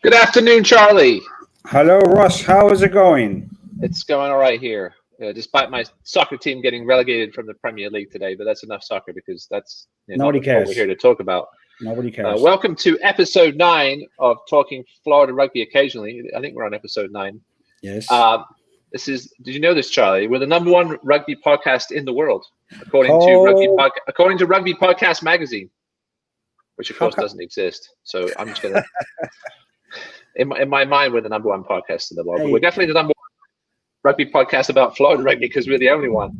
Good afternoon, Charlie. Hello, Ross. How is it going? It's going all right here, despite my soccer team getting relegated from the Premier League today. But that's enough soccer because that's Nobody not cares. what we're here to talk about. Nobody cares. Welcome to episode 9 of Talking Florida Rugby Occasionally. I think we're on episode 9. Yes. Did you know this, Charlie? We're the number 1 rugby podcast in the world, according to Rugby Podcast Magazine, which of course doesn't exist. So I'm just gonna. In my mind, we're the number 1 podcast in the world. But we're definitely the number 1 rugby podcast about Florida rugby because we're the only one.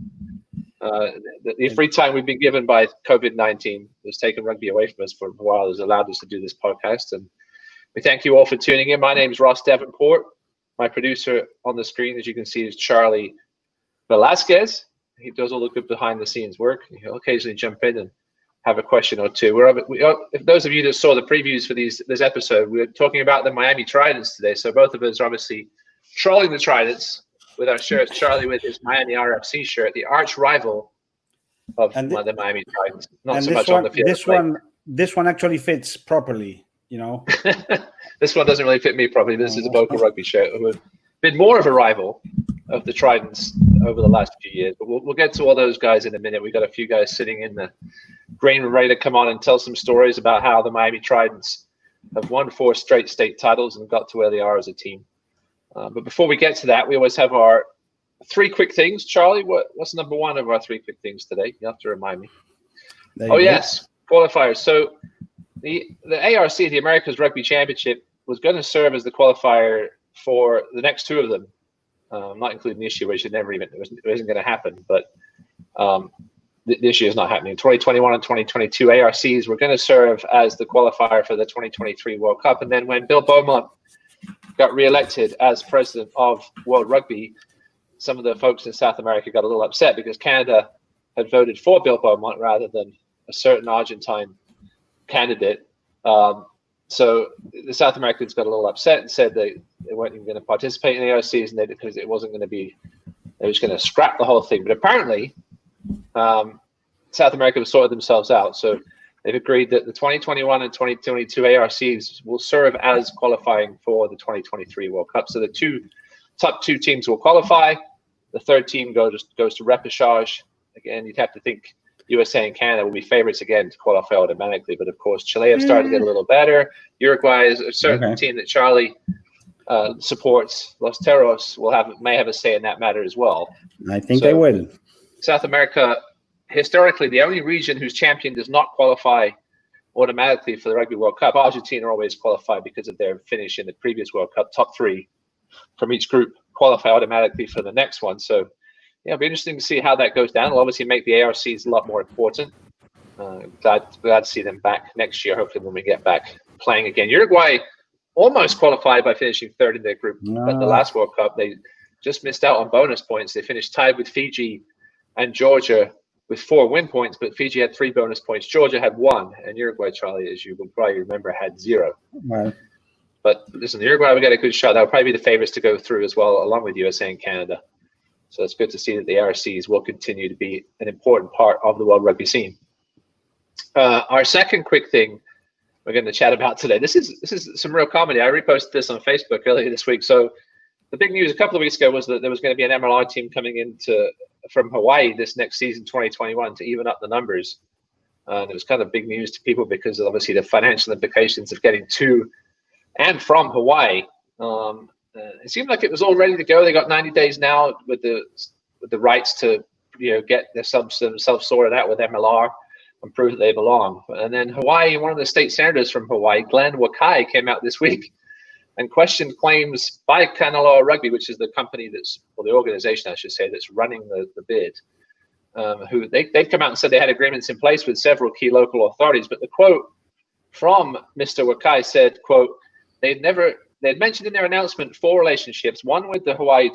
The free time we've been given by COVID-19 has taken rugby away from us for a while, has allowed us to do this podcast. And we thank you all for tuning in. My name is Ross Davenport. My producer on the screen, as you can see, is Charlie Velasquez. He does all the good behind-the-scenes work. He'll occasionally jump in and have a question or two. If those of you that saw the previews for this episode, we're talking about the Miami Tridents today. So both of us are obviously trolling the Tridents with our shirts. Charlie with his Miami RFC shirt, the arch rival of the Miami Tridents. Not so much on the field. This one actually fits properly, you know. This one doesn't really fit me properly. This is a vocal rugby shirt. We've been more of a rival of the Tridents over the last few years, but we'll get to all those guys in a minute. We've got a few guys sitting in the green room ready to come on and tell some stories about how the Miami Tridents have won 4 straight state titles and got to where they are as a team. But before we get to that, we always have our 3 quick things. Charlie, what's number 1 of our 3 quick things today? You have to remind me. Yes, qualifiers. So the ARC, the America's Rugby Championship, was going to serve as the qualifier for the next 2 of them. Not including this year, which it wasn't going to happen. But this year is not happening. 2021 and 2022 ARCs were going to serve as the qualifier for the 2023 World Cup. And then when Bill Beaumont got re-elected as president of World Rugby, some of the folks in South America got a little upset because Canada had voted for Bill Beaumont rather than a certain Argentine candidate. So the South Americans got a little upset and said they weren't even going to participate in the ARCs and because it wasn't going to be, they were just going to scrap the whole thing. But apparently, South America have sorted themselves out. So they've agreed that the 2021 and 2022 ARCs will serve as qualifying for the 2023 World Cup. So the top two teams will qualify. The third team goes to repechage. Again, you'd have to think USA and Canada will be favorites again to qualify automatically. But of course, Chile have started to get a little better. Uruguay is a certain team that Charlie supports. Los Teros may have a say in that matter as well. I think they will. South America, historically, the only region whose champion does not qualify automatically for the Rugby World Cup. Argentina always qualified because of their finish in the previous World Cup. Top 3 from each group qualify automatically for the next one. So, yeah, it'll be interesting to see how that goes down. It'll obviously make the ARCs a lot more important. Glad to see them back next year, hopefully when we get back playing again. Uruguay almost qualified by finishing 3rd in their group at the last World Cup. They just missed out on bonus points. They finished tied with Fiji and Georgia with 4 win points, but Fiji had 3 bonus points. Georgia had 1, and Uruguay, Charlie, as you will probably remember, had 0. Right. But listen, Uruguay will get a good shot. That'll probably be the favorites to go through as well, along with USA and Canada. So it's good to see that the ARCs will continue to be an important part of the world rugby scene. Our second quick thing we're going to chat about today. This is some real comedy. I reposted this on Facebook earlier this week. So the big news a couple of weeks ago was that there was going to be an MLR team coming from Hawaii this next season, 2021, to even up the numbers. And it was kind of big news to people because of obviously the financial implications of getting to and from Hawaii. It seemed like it was all ready to go. They got 90 days now with the rights to get themselves sorted out with MLR and prove that they belong. And then Hawaii, one of the state senators from Hawaii, Glenn Wakai, came out this week and questioned claims by Kanaloa Rugby, which is the company the organization, I should say, that's running the bid. Who they've come out and said they had agreements in place with several key local authorities. But the quote from Mr. Wakai said, quote, they'd mentioned in their announcement 4 relationships, one with the Hawaii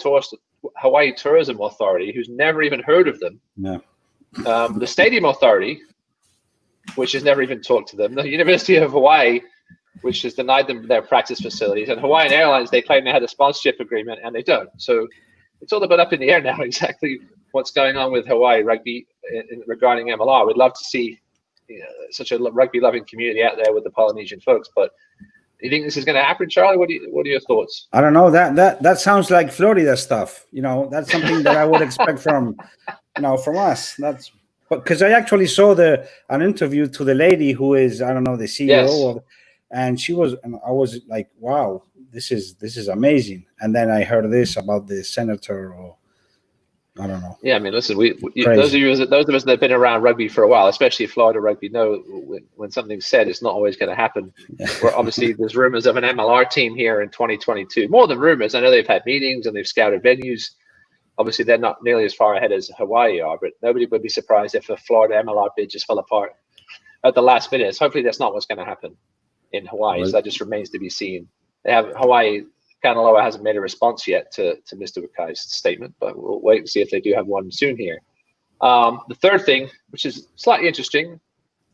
Tourism Authority, who's never even heard of them. No. The Stadium Authority, which has never even talked to them, the University of Hawaii, which has denied them their practice facilities, and Hawaiian Airlines, they claim they had a sponsorship agreement, and they don't. So it's all a bit up in the air now exactly what's going on with Hawaii Rugby regarding MLR. We'd love to see such a rugby-loving community out there with the Polynesian folks, but do you think this is going to happen, Charlie? What are your thoughts? I don't know. That sounds like Florida stuff. That's something that I would expect from us. That's because I actually saw an interview to the lady who is, I don't know, the CEO of, and I was like, wow, this is amazing. And then I heard this about the senator, or I don't know. Yeah, I mean, listen, those of us that have been around rugby for a while, especially Florida rugby, know when something's said, it's not always going to happen. Where obviously there's rumors of an MLR team here in 2022. More than rumors, I know they've had meetings and they've scouted venues. Obviously, they're not nearly as far ahead as Hawaii are, but nobody would be surprised if a Florida MLR bid just fell apart at the last minute. Hopefully, that's not what's going to happen in Hawaii. So that just remains to be seen. Hawaii. Kanaloa hasn't made a response yet to Mr. Wakai's statement, but we'll wait and see if they do have one soon here. The third thing, which is slightly interesting, a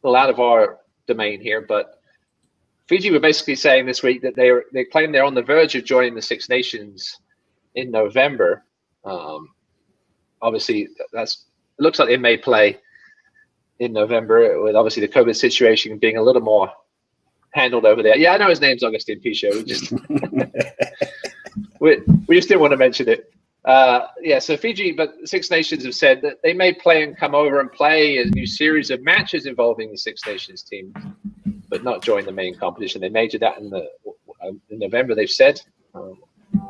little out of our domain here, but Fiji were basically saying this week that they claim they're on the verge of joining the Six Nations in November. Obviously, it looks like they may play in November, with obviously the COVID situation being a little more handled over there. Yeah, I know his name's Augustine Pichot. We just didn't want to mention it. So Fiji, but Six Nations have said that they may play and come over and play a new series of matches involving the Six Nations team, but not join the main competition. They may do that in November, they've said.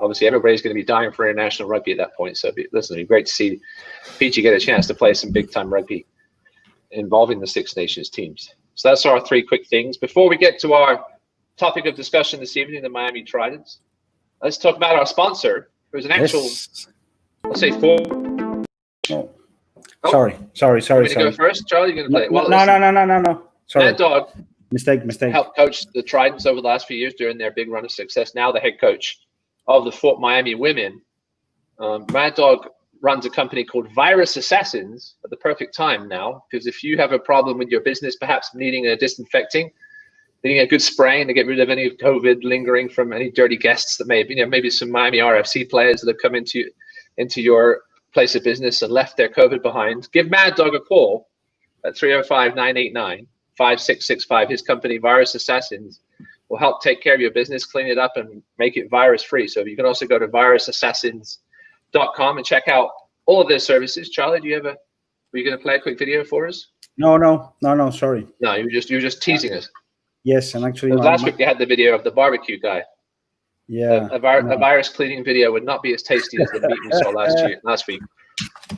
Obviously, everybody's going to be dying for international rugby at that point. So it'd be great to see Fiji get a chance to play some big-time rugby involving the Six Nations teams. So that's our 3 quick things. Before we get to our topic of discussion this evening, the Miami Tridents, let's talk about our sponsor, who's an actual, let's say, 4. Oh. Sorry. You go first, Charlie? You're going to play? No. Sorry. Mad Dog. Mistake. Helped coach the Tridents over the last few years during their big run of success. Now the head coach of the Fort Miami women. Mad Dog runs a company called Virus Assassins at the perfect time now, because if you have a problem with your business, perhaps needing a disinfecting, needing a good spraying to get rid of any COVID lingering from any dirty guests that may have, maybe some Miami RFC players that have come into your place of business and left their COVID behind, give Mad Dog a call at 305-989-5665. His company, Virus Assassins, will help take care of your business, clean it up, and make it virus-free. So you can also go to virusassassins.com and check out all of their services. Charlie, were you going to play a quick video for us? No, sorry. No, you were just teasing us. Yes, and actually last week you had the video of the barbecue guy. Yeah. A virus cleaning video would not be as tasty as the meat we saw last week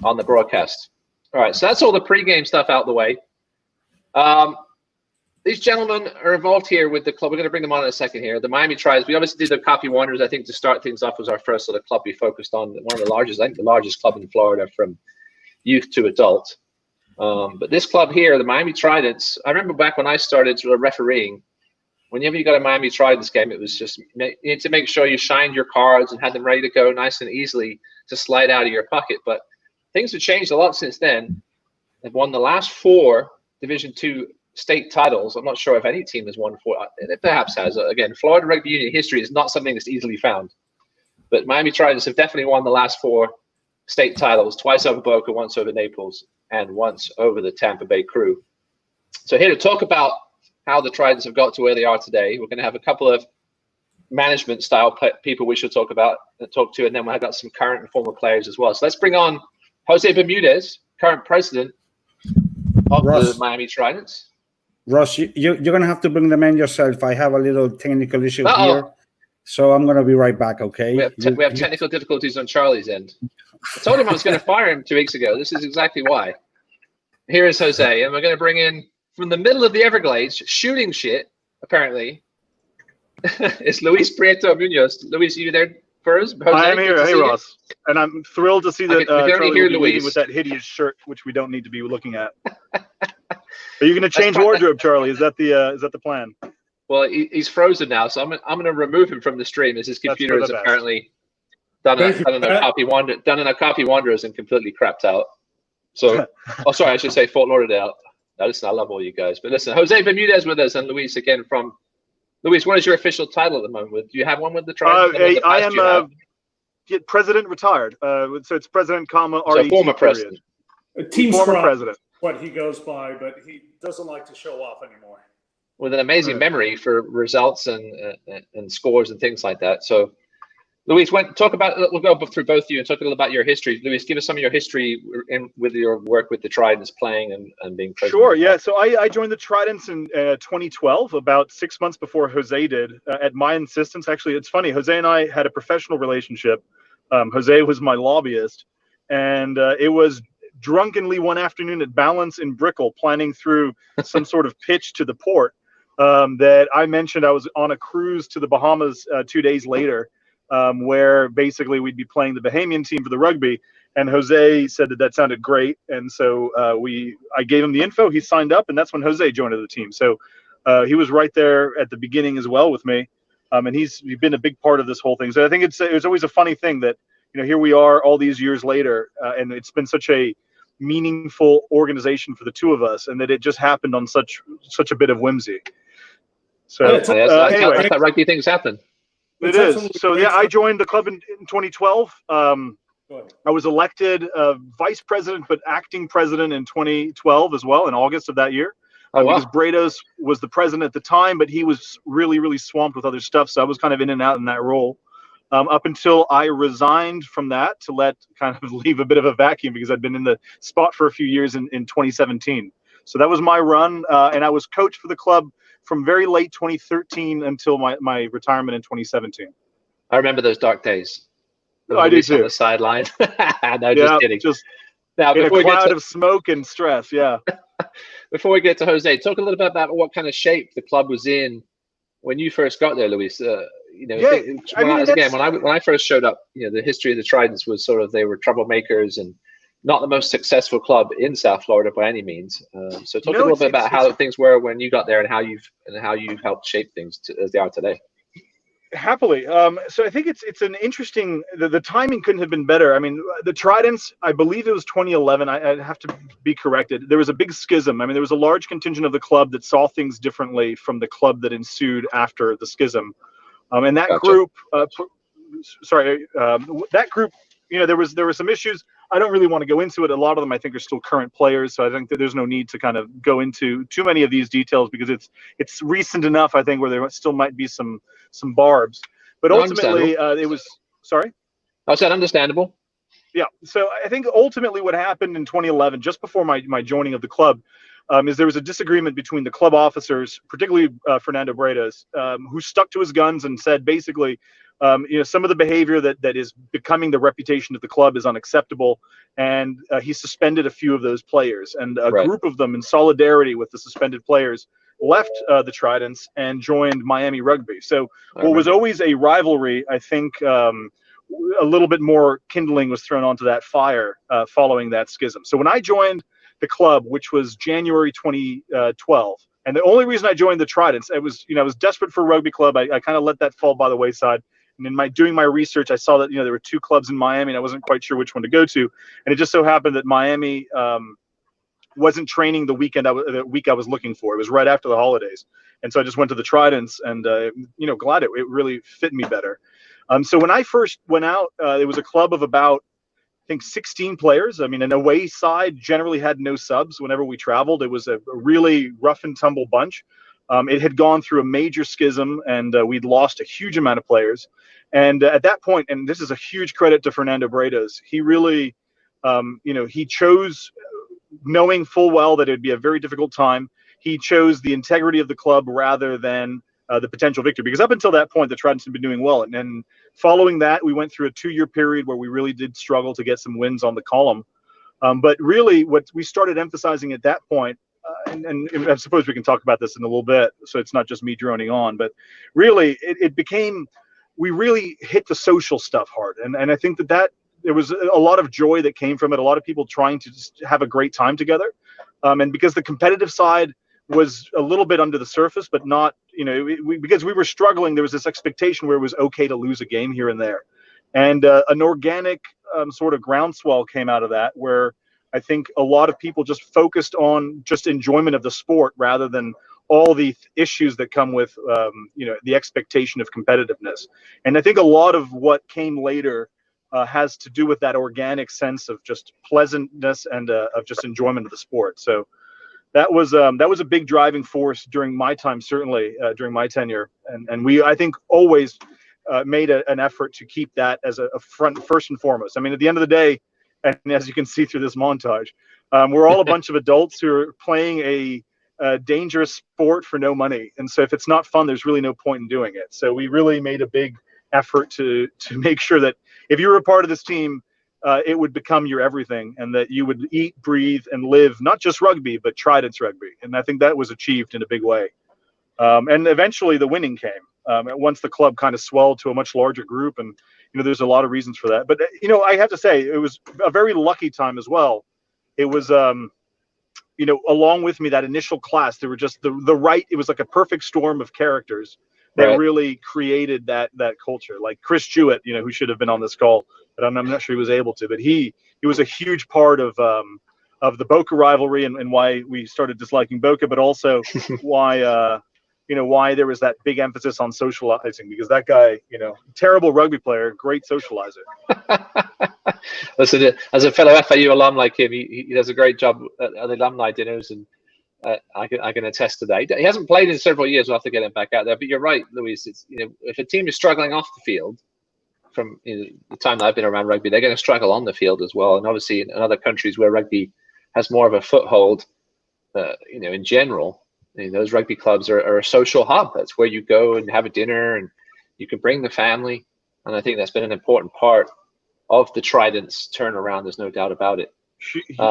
on the broadcast. All right, so that's all the pregame stuff out the way. These gentlemen are involved here with the club. We're going to bring them on in a second here. The Miami Tridents. We obviously did the Copy Wonders. I think to start things off was our first sort of club we focused on. One of the largest, I think the largest club in Florida from youth to adult. But this club here, the Miami Tridents, I remember back when I started sort of refereeing, whenever you got a Miami Tridents game, it was just, you need to make sure you shined your cards and had them ready to go nice and easily to slide out of your pocket. But things have changed a lot since then. They've won the last 4 Division II state titles. I'm not sure if any team has won 4. It perhaps has. Again, Florida rugby union history is not something that's easily found. But Miami Tridents have definitely won the last 4 state titles, twice over Boca, once over Naples, and once over the Tampa Bay Crew. So here to talk about how the Tridents have got to where they are today, we're going to have a couple of management style people we should talk to, and then we've got some current and former players as well. So let's bring on Jose Bermudez, current president of the Miami Tridents. Ross, you're going to have to bring them in yourself. I have a little technical issue here, so I'm going to be right back, okay? We have technical difficulties on Charlie's end. I told him I was going to fire him 2 weeks ago. This is exactly why. Here is Jose, and we're going to bring in, from the middle of the Everglades, shooting shit, apparently, It's Luis Prieto Munoz. Luis, are you there first? Jose, I am here. Hey, Ross. And I'm thrilled to see that Charlie will be leaving with that hideous shirt, which we don't need to be looking at. Are you going to change wardrobe, Charlie? Is that the plan? Well, he's frozen now, so I'm going to remove him from the stream as his computer has apparently done a copy wonders and completely crapped out. So, sorry, I should say Fort Lauderdale. Now, listen, I love all you guys, but listen, Jose Bermudez with us and Luis again from. Luis, what is your official title at the moment? Do you have one with the Tridents? I am president retired. So it's president, comma, so former president. Former president. What he goes by, but he doesn't like to show off anymore. With an amazing memory for results and scores and things like that. So, Luis, we'll go through both of you and talk a little about your history. Luis, give us some of your history with your work with the Tridents, playing and being president. Sure, yeah. So I joined the Tridents in 2012, about 6 months before Jose did, at my insistence. Actually, it's funny. Jose and I had a professional relationship. Jose was my lobbyist, and it was drunkenly one afternoon at Balance in Brickell, planning through some sort of pitch to the port that I mentioned I was on a cruise to the Bahamas 2 days later. Where basically we'd be playing the Bahamian team for the rugby, and Jose said that sounded great, and so I gave him the info. He signed up, and that's when Jose joined the team. So he was right there at the beginning as well with me, and he's been a big part of this whole thing. So I think it's always a funny thing that here we are all these years later, and it's been such a meaningful organization for the two of us, and that it just happened on such a bit of whimsy. So anyway, that's how rugby things happen. It is. So yeah, I joined the club in 2012. I was elected vice president, but acting president in 2012 as well, in August of that year. Because Brados was the president at the time, but he was really, really swamped with other stuff. So I was kind of in and out in that role up until I resigned from that to leave a bit of a vacuum, because I'd been in the spot for a few years in 2017. So that was my run, and I was coach for the club from very late 2013 until my retirement in 2017. I remember those dark days. I do too. On the sideline. No, just kidding. Just now, in a cloud of smoke and stress. Yeah. Before we get to Jose, talk a little bit about what kind of shape the club was in when you first got there, Luis. When I first showed up, the history of the Tridents was sort of they were troublemakers and not the most successful club in South Florida by any means. So talk a little bit about how things were when you got there and how you've helped shape things as they are today. Happily. So I think it's an interesting, the timing couldn't have been better. I mean, the Tridents, I believe it was 2011. I'd have to be corrected. There was a big schism. I mean, there was a large contingent of the club that saw things differently from the club that ensued after the schism. And that group, that group, there were some issues. I don't really want to go into it. A lot of them, I think, are still current players, so I think that there's no need to kind of go into too many of these details, because it's recent enough, I think, where there still might be some barbs. But ultimately, it was sorry. I said understandable. Yeah. So I think ultimately what happened in 2011, just before my joining of the club, is there was a disagreement between the club officers, particularly Fernando Bradas, who stuck to his guns and said basically, some of the behavior that is becoming the reputation of the club is unacceptable, and he suspended a few of those players, and a group of them, in solidarity with the suspended players, left the Tridents and joined Miami Rugby. So what was always a rivalry, I think, a little bit more kindling was thrown onto that fire following that schism. So when I joined the club, which was January 2012, and the only reason I joined the Tridents, I was desperate for a rugby club. I kind of let that fall by the wayside. And in doing my research, I saw that there were two clubs in Miami, and I wasn't quite sure which one to go to. And it just so happened that Miami wasn't training the week I was looking for. It was right after the holidays, and so I just went to the Tridents, and glad it really fit me better. So when I first went out, it was a club of about, I think, 16 players. I mean, an away side generally had no subs whenever we traveled. It was a really rough and tumble bunch. It had gone through a major schism, and we'd lost a huge amount of players. And at that point, and this is a huge credit to Fernando Bradas, he really, he chose, knowing full well that it would be a very difficult time, he chose the integrity of the club rather than the potential victory. Because up until that point, the Tridents had been doing well. And following that, we went through a 2-year period where we really did struggle to get some wins on the column. But really, what we started emphasizing at that point, and I suppose we can talk about this in a little bit, so it's not just me droning on, but really it became, we really hit the social stuff hard. And I think that there was a lot of joy that came from it, a lot of people trying to just have a great time together. And because the competitive side was a little bit under the surface, but not, because we were struggling, there was this expectation where it was okay to lose a game here and there. And an organic sort of groundswell came out of that, where I think a lot of people just focused on just enjoyment of the sport rather than all the issues that come with, the expectation of competitiveness. And I think a lot of what came later has to do with that organic sense of just pleasantness and of just enjoyment of the sport. So that was a big driving force during my time, certainly during my tenure. And we, I think, always made an effort to keep that as a first and foremost. I mean, at the end of the day, and as you can see through this montage, we're all a bunch of adults who are playing a dangerous sport for no money. And so if it's not fun, there's really no point in doing it. So we really made a big effort to make sure that if you were a part of this team, it would become your everything, and that you would eat, breathe, and live not just rugby, but Tridents rugby. And I think that was achieved in a big way. And eventually the winning came once the club kind of swelled to a much larger group. And, there's a lot of reasons for that. But, I have to say, it was a very lucky time as well. It was, along with me, that initial class, there were just the right, it was like a perfect storm of characters that really created that culture. Like Chris Jewett, who should have been on this call, but I'm not sure he was able to. But he was a huge part of the Boca rivalry and why we started disliking Boca, but also why why there was that big emphasis on socializing, because that guy, terrible rugby player, great socializer. Listen, as a fellow FAU alum like him, he does a great job at the alumni dinners, and I can attest to that. He hasn't played in several years. We'll have to get him back out there. But you're right, Luis. It's, if a team is struggling off the field, from the time that I've been around rugby, they're going to struggle on the field as well. And obviously, in other countries where rugby has more of a foothold, in general, those rugby clubs are a social hub. That's where you go and have a dinner, and you can bring the family. And I think that's been an important part of the Tridents turnaround. There's no doubt about it.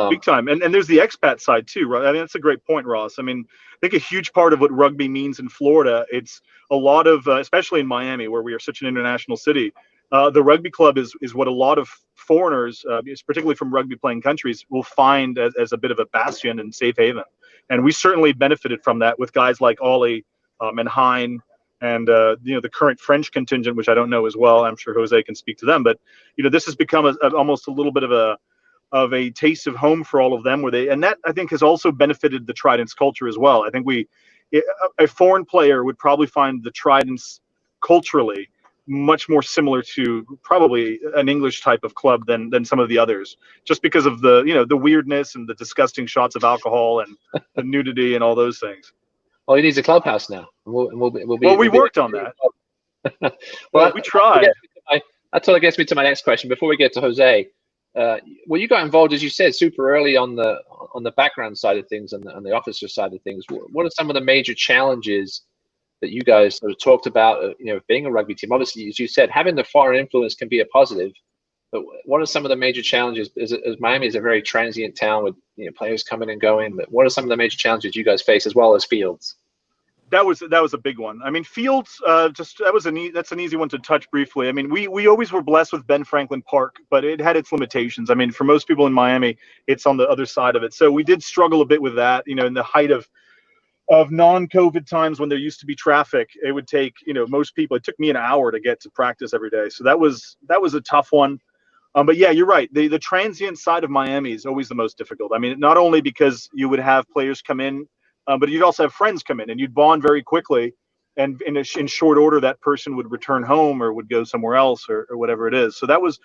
Big time. And there's the expat side too, right? I mean, that's a great point, Ross. I mean, I think a huge part of what rugby means in Florida, it's a lot of, especially in Miami, where we are such an international city, the rugby club is what a lot of foreigners, particularly from rugby playing countries, will find as a bit of a bastion and safe haven. And we certainly benefited from that with guys like Ollie and Hein and the current French contingent, which I don't know as well. I'm sure Jose can speak to them, but this has become almost a little bit of a taste of home for all of them, and that I think has also benefited the Tridents culture as well. I think a foreign player would probably find the Tridents culturally much more similar to probably an English type of club than some of the others, just because of the the weirdness and the disgusting shots of alcohol and the nudity and all those things. Well, he needs a clubhouse now. We worked on that. Well, we tried. That totally gets me to my next question. Before we get to Jose, well, you got involved, as you said, super early on the background side of things and the officer side of things. What are some of the major challenges that you guys sort of talked about, being a rugby team? Obviously, as you said, having the foreign influence can be a positive, but what are some of the major challenges? As Miami is a very transient town with players coming and going, but what are some of the major challenges you guys face, as well as fields? That was a big one. I mean, fields, that's an easy one to touch briefly. I mean, we always were blessed with Ben Franklin Park, but it had its limitations. I mean, for most people in Miami, it's on the other side of it. So we did struggle a bit with that, in the height of non-COVID times when there used to be traffic. It would take, most people, it took me an hour to get to practice every day. So that was a tough one. But yeah, you're right. The transient side of Miami is always the most difficult. I mean, not only because you would have players come in, but you'd also have friends come in, and you'd bond very quickly. And in short order, that person would return home or would go somewhere else or whatever it is. So that was,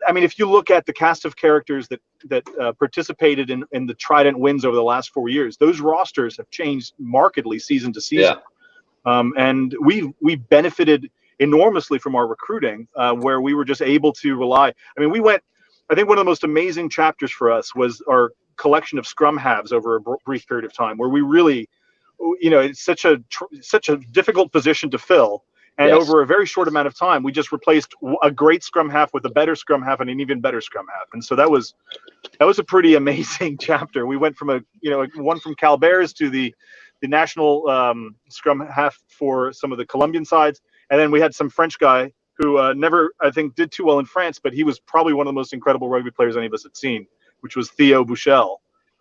I mean, if you look at the cast of characters that participated in the Trident wins over the last 4 years, those rosters have changed markedly season to season. Yeah. And we benefited enormously from our recruiting, where we were just able to rely. I mean, I think one of the most amazing chapters for us was our collection of scrum halves over a brief period of time, where we really, it's such a difficult position to fill. And Yes. over a very short amount of time, we just replaced a great scrum half with a better scrum half and an even better scrum half. And so that was a pretty amazing chapter. We went from one from Cal Bears to the national scrum half for some of the Colombian sides. And then we had some French guy who never, I think, did too well in France, but he was probably one of the most incredible rugby players any of us had seen, which was Theo Buchel,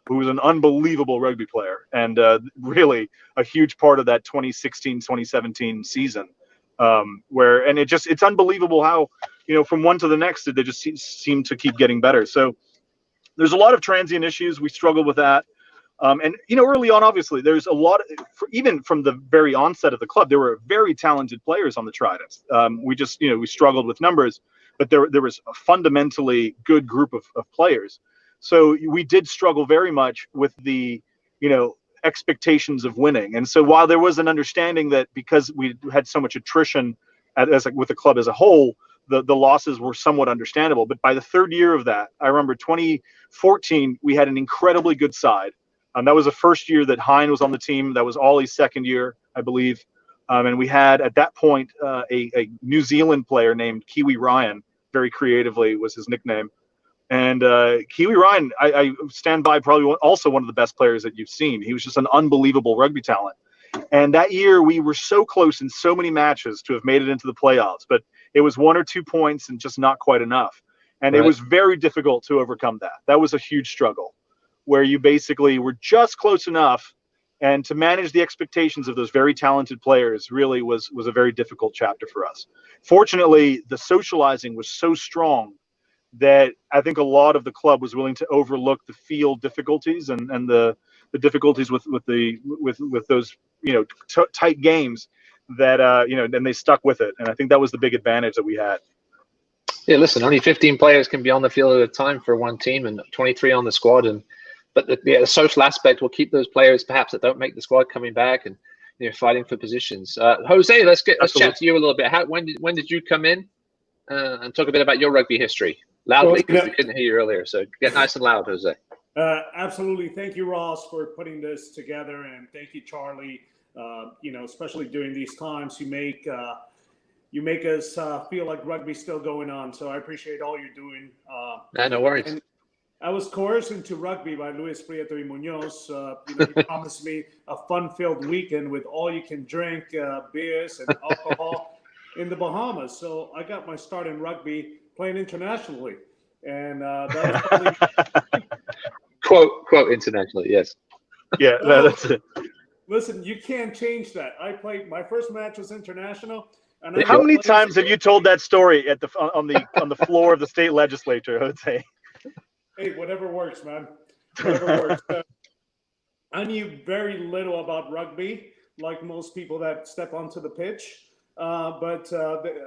who was an unbelievable rugby player and really a huge part of that 2016-2017 season. It's unbelievable how, from one to the next, they just seem to keep getting better. So there's a lot of transient issues. We struggled with that. Early on, obviously, there's a lot, even from the very onset of the club, there were very talented players on the Tridents. We struggled with numbers, but there was a fundamentally good group of players. So we did struggle very much with the, expectations of winning. And so while there was an understanding that because we had so much attrition with the club as a whole, the losses were somewhat understandable. But by the third year of that, I remember 2014, we had an incredibly good side. That was the first year that Hein was on the team. That was Ollie's second year, I believe. And we had, at that point, a New Zealand player named Kiwi Ryan, very creatively was his nickname. And Kiwi Ryan, I stand by, probably also one of the best players that you've seen. He was just an unbelievable rugby talent. And that year, we were so close in so many matches to have made it into the playoffs. But it was 1 or 2 points and just not quite enough. And It was very difficult to overcome that. That was a huge struggle, where you basically were just close enough, and to manage the expectations of those very talented players really was a very difficult chapter for us. Fortunately, the socializing was so strong that I think a lot of the club was willing to overlook the field difficulties and the difficulties with those tight games that and they stuck with it. And I think that was the big advantage that we had. Yeah, listen, only 15 players can be on the field at a time for one team, and 23 on the squad. But the social aspect will keep those players perhaps that don't make the squad coming back and fighting for positions. Jose, let's chat to you a little bit. When did you come in and talk a bit about your rugby history loudly, because we couldn't hear you earlier. So get nice and loud, Jose. Absolutely. Thank you, Ross, for putting this together, and thank you, Charlie. Especially during these times, you make us feel like rugby's still going on. So I appreciate all you're doing. No worries. And I was coerced into rugby by Luis Prieto y Munoz. He promised me a fun-filled weekend with all you can drink, beers and alcohol in the Bahamas. So I got my start in rugby playing internationally, and that was probably quote internationally. Yes. Yeah, that's it. Listen, you can't change that. I played, my first match was international. And how many times have you told that story on the floor of the state legislature? I would say. Hey, whatever works, man. Whatever works. I knew very little about rugby, like most people that step onto the pitch. But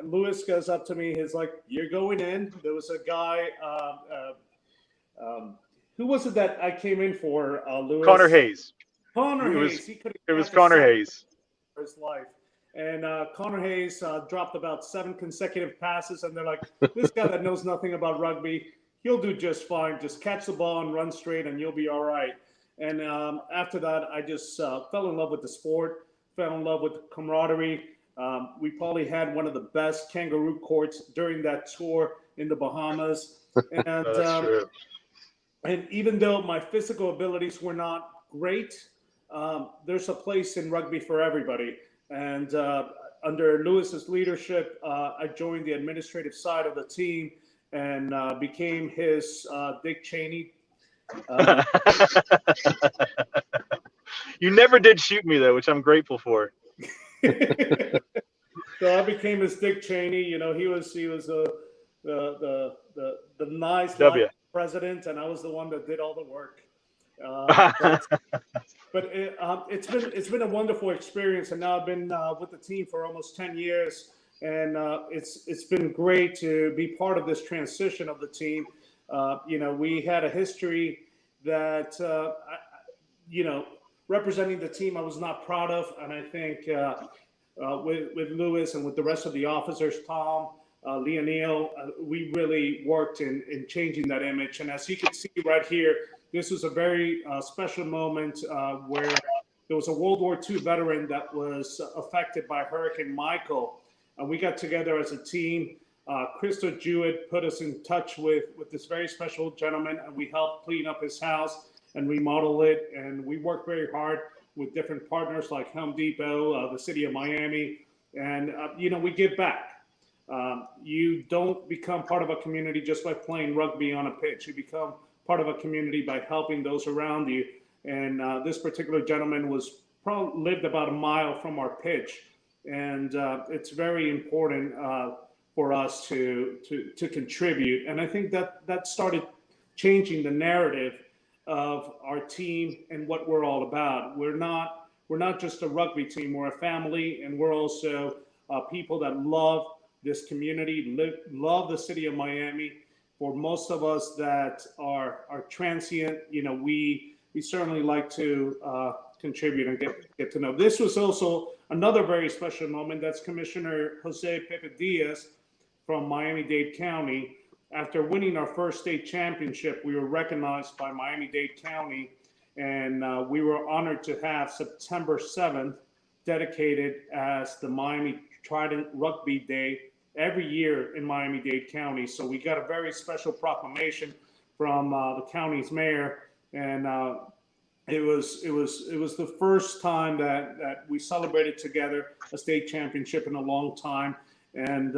Lewis goes up to me. He's like, "You're going in." There was a guy. Who was it that I came in for? Lewis. Connor Hayes. Hayes. It was Connor Hayes. For his life. And Connor Hayes dropped about 7 consecutive passes, and they're like, "This guy that knows nothing about rugby, he'll do just fine. Just catch the ball and run straight, and you'll be all right." And after that, I just fell in love with the sport, fell in love with the camaraderie. We probably had one of the best kangaroo courts during that tour in the Bahamas. And, That's true. And even though my physical abilities were not great, there's a place in rugby for everybody. And under Lewis's leadership, I joined the administrative side of the team and became his Dick Cheney. You never did shoot me though, which I'm grateful for. So I became his Dick Cheney. He was the nice president, and I was the one that did all the work. But it's been a wonderful experience, and now I've been with the team for almost 10 years, and it's been great to be part of this transition of the team. We had a history that representing the team I was not proud of, and I think with Lewis and with the rest of the officers, Tom, Lee O'Neill, we really worked in changing that image. And as you can see right here, this was a very special moment where there was a World War II veteran that was affected by Hurricane Michael. We got together as a team. Krista Jewett put us in touch with this very special gentleman, and we helped clean up his house and remodel it. And we worked very hard with different partners like Home Depot, the city of Miami, and we give back. You don't become part of a community just by playing rugby on a pitch. You become part of a community by helping those around you. And this particular gentleman lived about a mile from our pitch, and it's very important for us to contribute. And I think that started changing the narrative of our team and what we're all about. We're not just a rugby team. We're a family, and we're also people that love this community, love the city of Miami. For most of us that are transient, we certainly like to contribute and get to know. This was also another very special moment. That's Commissioner Jose Pepe Diaz from Miami-Dade County. After winning our first state championship, we were recognized by Miami-Dade County, and we were honored to have September 7th dedicated as the Miami Trident Rugby Day every year in Miami-Dade County. So we got a very special proclamation from the county's mayor, and it was the first time that we celebrated together a state championship in a long time. And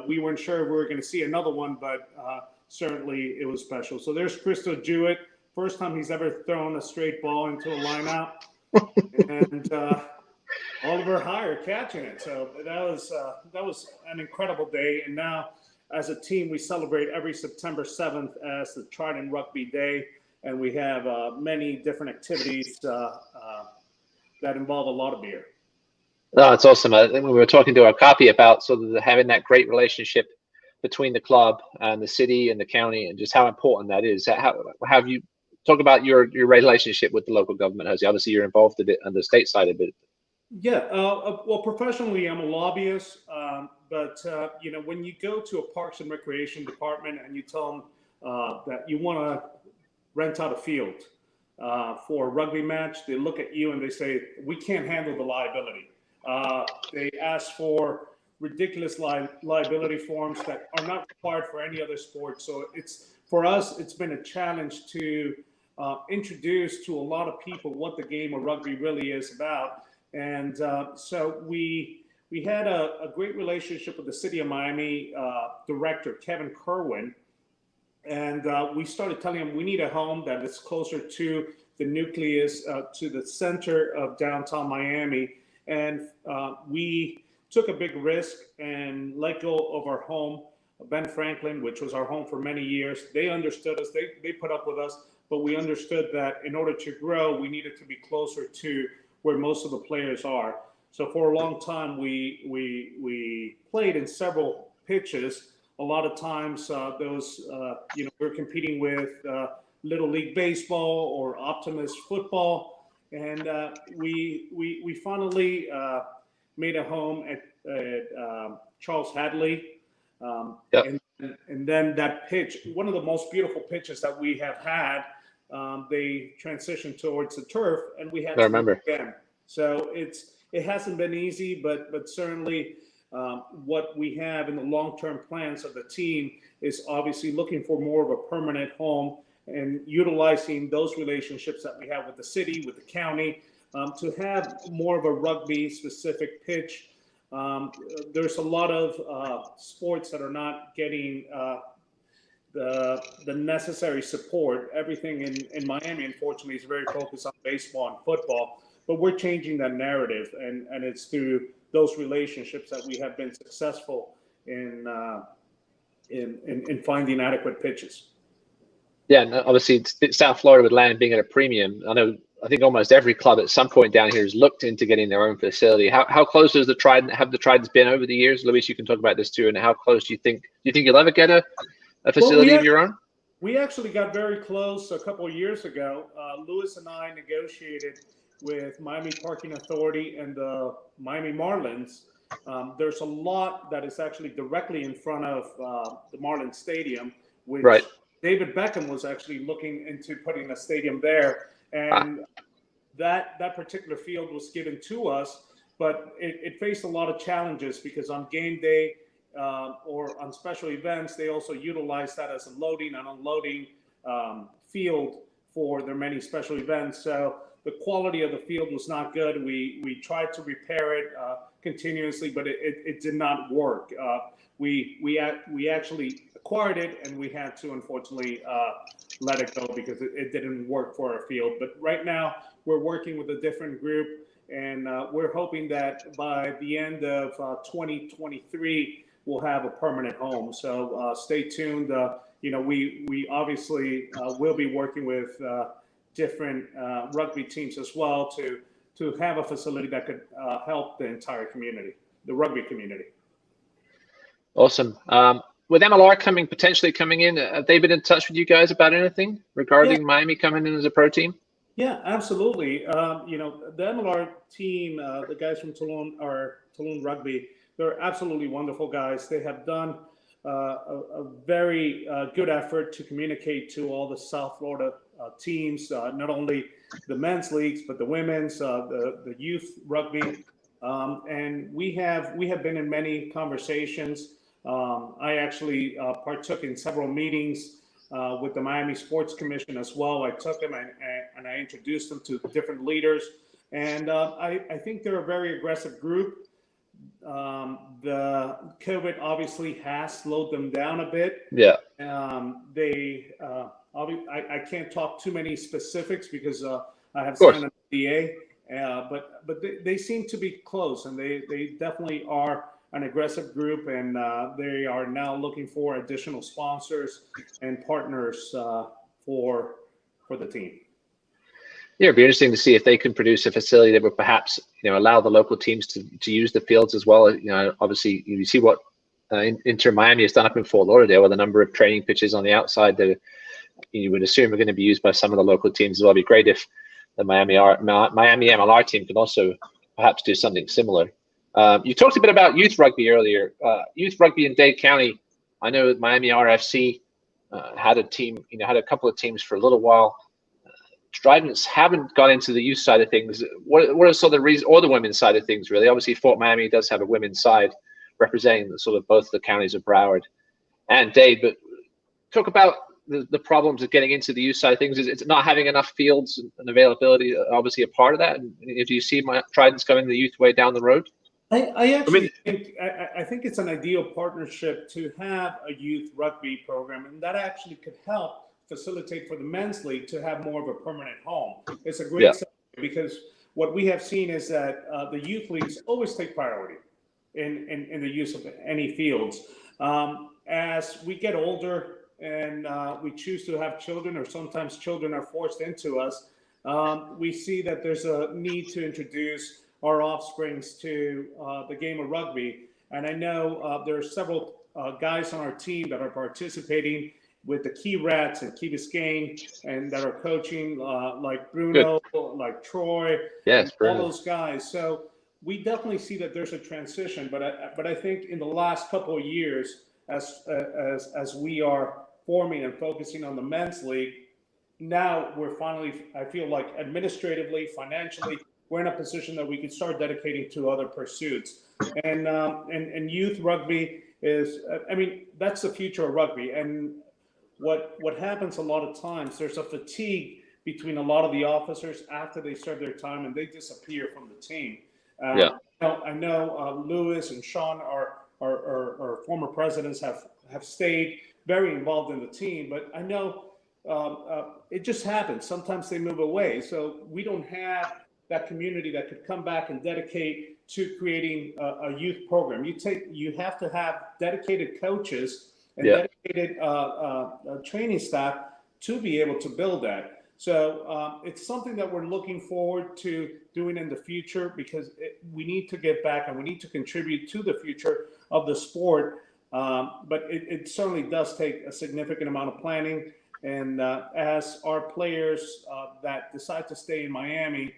we weren't sure if we were going to see another one, but certainly it was special. So there's Christo Jewett, first time he's ever thrown a straight ball into a lineout, and Oliver Heyer catching it. So that was an incredible day. And now, as a team, we celebrate every September 7th as the Trident Rugby Day, and we have many different activities that involve a lot of beer. No, it's awesome. I think we were talking to our copy about sort of having that great relationship between the club and the city and the county, and just how important that is. How have you talk about your relationship with the local government, Jose? Obviously, you're involved in it on the state side of it. Yeah, well, professionally, I'm a lobbyist, but when you go to a Parks and Recreation department and you tell them that you want to rent out a field for a rugby match, they look at you and they say, "We can't handle the liability." They ask for ridiculous liability forms that are not required for any other sport. So for us, it's been a challenge to introduce to a lot of people what the game of rugby really is about. And so we had a great relationship with the city of Miami director, Kevin Kerwin. And we started telling him we need a home that is closer to the nucleus, to the center of downtown Miami. And we took a big risk and let go of our home, Ben Franklin, which was our home for many years. They understood us. They put up with us, but we understood that in order to grow, we needed to be closer to where most of the players are. So for a long time, we played in several pitches. A lot of times, we were competing with Little League Baseball or Optimus Football. And we finally made a home at Charles Hadley. Yep. And then that pitch, one of the most beautiful pitches that we have had, they transitioned towards the turf, and we had to do it again. So it hasn't been easy, but certainly what we have in the long-term plans of the team is obviously looking for more of a permanent home and utilizing those relationships that we have with the city, with the county, to have more of a rugby-specific pitch. There's a lot of sports that are not getting the necessary support. Everything in Miami, unfortunately, is very focused on baseball and football, but we're changing that narrative, and it's through those relationships that we have been successful in finding adequate pitches. Yeah, and obviously South Florida with land being at a premium. I think almost every club at some point down here has looked into getting their own facility. How close has the Tridents been over the years? Luis, you can talk about this too. And how close do you think you'll ever get a facility of your own? We actually got very close a couple of years ago. Luis and I negotiated with Miami Parking Authority and the Miami Marlins. There's a lot that is actually directly in front of the Marlins Stadium, which right. David Beckham was actually looking into putting a stadium there, and that particular field was given to us. but it faced a lot of challenges because on game day or on special events, they also utilize that as a loading and unloading field for their many special events. So the quality of the field was not good. We tried to repair it continuously, but it did not work. We actually acquired it, and we had to unfortunately let it go because it didn't work for our field. But right now, we're working with a different group, and we're hoping that by the end of 2023, we'll have a permanent home. So stay tuned. We obviously will be working with different rugby teams as well to have a facility that could help the entire community, the rugby community. Awesome. With MLR potentially coming in, have they been in touch with you guys about anything regarding Miami coming in as a pro team? Yeah, absolutely. The MLR team, the guys from Toulon Rugby, they're absolutely wonderful guys. They have done a very good effort to communicate to all the South Florida teams, not only the men's leagues, but the women's, the youth rugby. And we have been in many conversations. I actually partook in several meetings with the Miami Sports Commission as well. I took them and I introduced them to different leaders. And I think they're a very aggressive group. The COVID obviously has slowed them down a bit. Yeah. I can't talk too many specifics because I have signed an NDA. But they seem to be close, and they definitely are an aggressive group, and they are now looking for additional sponsors and partners for the team. Yeah, it'd be interesting to see if they can produce a facility that would perhaps allow the local teams to use the fields as well. Obviously you see what Inter Miami has done up in Fort Lauderdale with a number of training pitches on the outside that you would assume are going to be used by some of the local teams as well. It'd be great if the Miami MLR team could also perhaps do something similar. You talked a bit about youth rugby earlier. Youth rugby in Dade County, I know Miami RFC had a team, had a couple of teams for a little while. Tridents haven't got into the youth side of things. What are sort of the reasons, or the women's side of things, really? Obviously, Fort Miami does have a women's side representing sort of both the counties of Broward and Dade. But talk about the problems of getting into the youth side of things. Is it's not having enough fields and availability obviously a part of that? And if you see Tridents going the youth way down the road? I think it's an ideal partnership to have a youth rugby program, and that actually could help facilitate for the men's league to have more of a permanent home. It's a great because what we have seen is that the youth leagues always take priority in the use of any fields. As we get older and we choose to have children, or sometimes children are forced into us, we see that there's a need to introduce our offsprings to the game of rugby. And I know there are several guys on our team that are participating with the Key Rats and Key Biscayne, and that are coaching like Bruno, like Troy, all those guys. So we definitely see that there's a transition, but I think in the last couple of years, as we are forming and focusing on the men's league, now we're finally, I feel like administratively, financially, we're in a position that we can start dedicating to other pursuits. And youth rugby is, that's the future of rugby. And what happens a lot of times, there's a fatigue between a lot of the officers after they serve their time and they disappear from the team. I know Lewis and Sean, our former presidents, have stayed very involved in the team, but I know it just happens. Sometimes they move away. So we don't have that community that could come back and dedicate to creating a youth program. You have to have dedicated coaches and dedicated training staff to be able to build that. So it's something that we're looking forward to doing in the future, because we need to get back and we need to contribute to the future of the sport. But it certainly does take a significant amount of planning. And as our players that decide to stay in Miami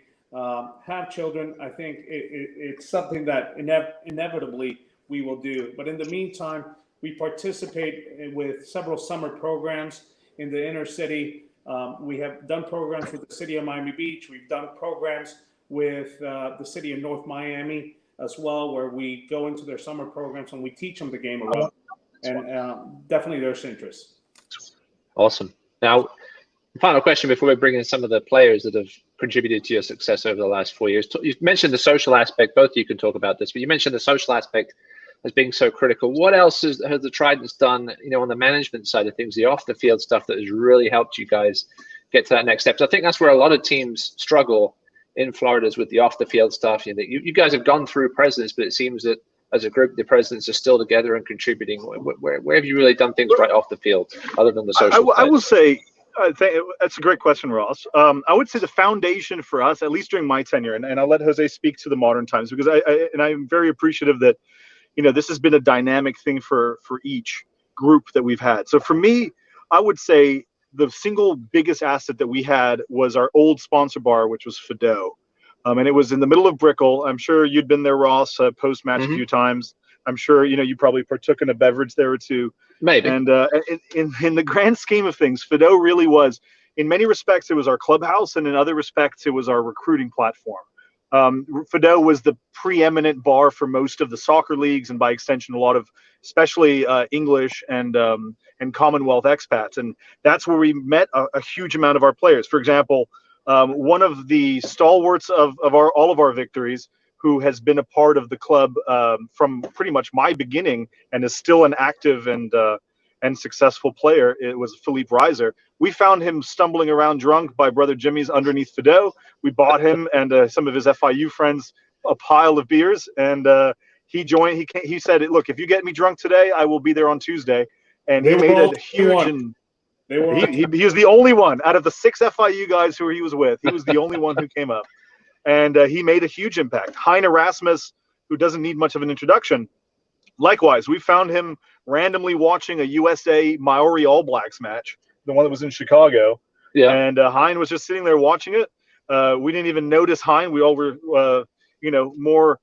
have children, I think it's something that inevitably we will do. But in the meantime, we participate with several summer programs in the inner city. We have done programs with the city of Miami Beach. We've done programs with the city of North Miami as well, where we go into their summer programs and we teach them the game of rugby. And definitely there's interest. Awesome. Now, final question before we bring in some of the players that have contributed to your success over the last 4 years. You mentioned the social aspect. Both of you can talk about this, but you mentioned the social aspect as being so critical. What else has the Tridents done, on the management side of things, the off the field stuff that has really helped you guys get to that next step? So I think that's where a lot of teams struggle in Florida, is with the off the field stuff. You guys have gone through presidents, but it seems that as a group, the presidents are still together and contributing. Where have you really done things right off the field, other than the social? I will say, that's a great question, Ross. I would say the foundation for us, at least during my tenure, and I'll let Jose speak to the modern times, because I'm very appreciative that this has been a dynamic thing for each group that we've had. So for me, I would say the single biggest asset that we had was our old sponsor bar, which was Fido. And it was in the middle of Brickell. I'm sure you'd been there, Ross, post-match a few times. I'm sure, you probably partook in a beverage there or two. Maybe. And in the grand scheme of things, Fido really was, in many respects, it was our clubhouse, and in other respects, it was our recruiting platform. Fido was the preeminent bar for most of the soccer leagues, and by extension, a lot of, especially English and Commonwealth expats. And that's where we met a huge amount of our players. For example, one of the stalwarts of all of our victories, who has been a part of the club from pretty much my beginning and is still an active and successful player, it was Philippe Reiser. We found him stumbling around drunk by Brother Jimmy's underneath Fido. We bought him and some of his FIU friends a pile of beers, and he joined. He said, "Look, if you get me drunk today, I will be there on Tuesday." And he made a huge. He was the only one out of the 6 FIU guys who he was with. He was the only one who came up, and he made a huge impact. Hein Erasmus, who doesn't need much of an introduction, likewise, we found him randomly watching a USA Maori All Blacks match, the one that was in Chicago. Yeah. And Hein was just sitting there watching it. We didn't even notice Hein. We all were, more,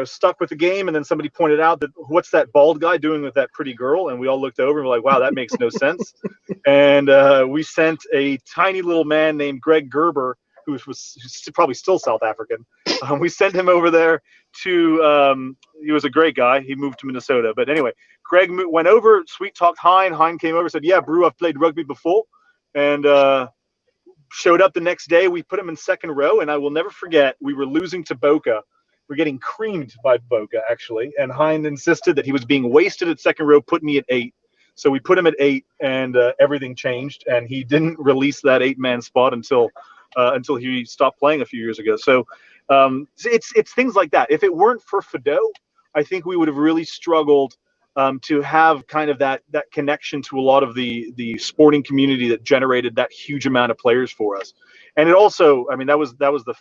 stuck with the game. And then somebody pointed out that, what's that bald guy doing with that pretty girl? And we all looked over and were like, wow, that makes no sense. And we sent a tiny little man named Greg Gerber, who was probably still South African. We sent him over there to, he was a great guy. He moved to Minnesota. But anyway, Greg went over, sweet talked Hein. Hein came over, said, yeah, Brew, I've played rugby before. And showed up the next day. We put him in second row. And I will never forget, we were losing to Boca. We're getting creamed by Boca, actually. And Hein insisted that he was being wasted at second row, put me at 8. So we put him at 8, and everything changed. And he didn't release that 8-man spot until he stopped playing a few years ago. So it's things like that. If it weren't for Fido, I think we would have really struggled to have kind of that connection to a lot of the sporting community that generated that huge amount of players for us. And it also, I mean, that was the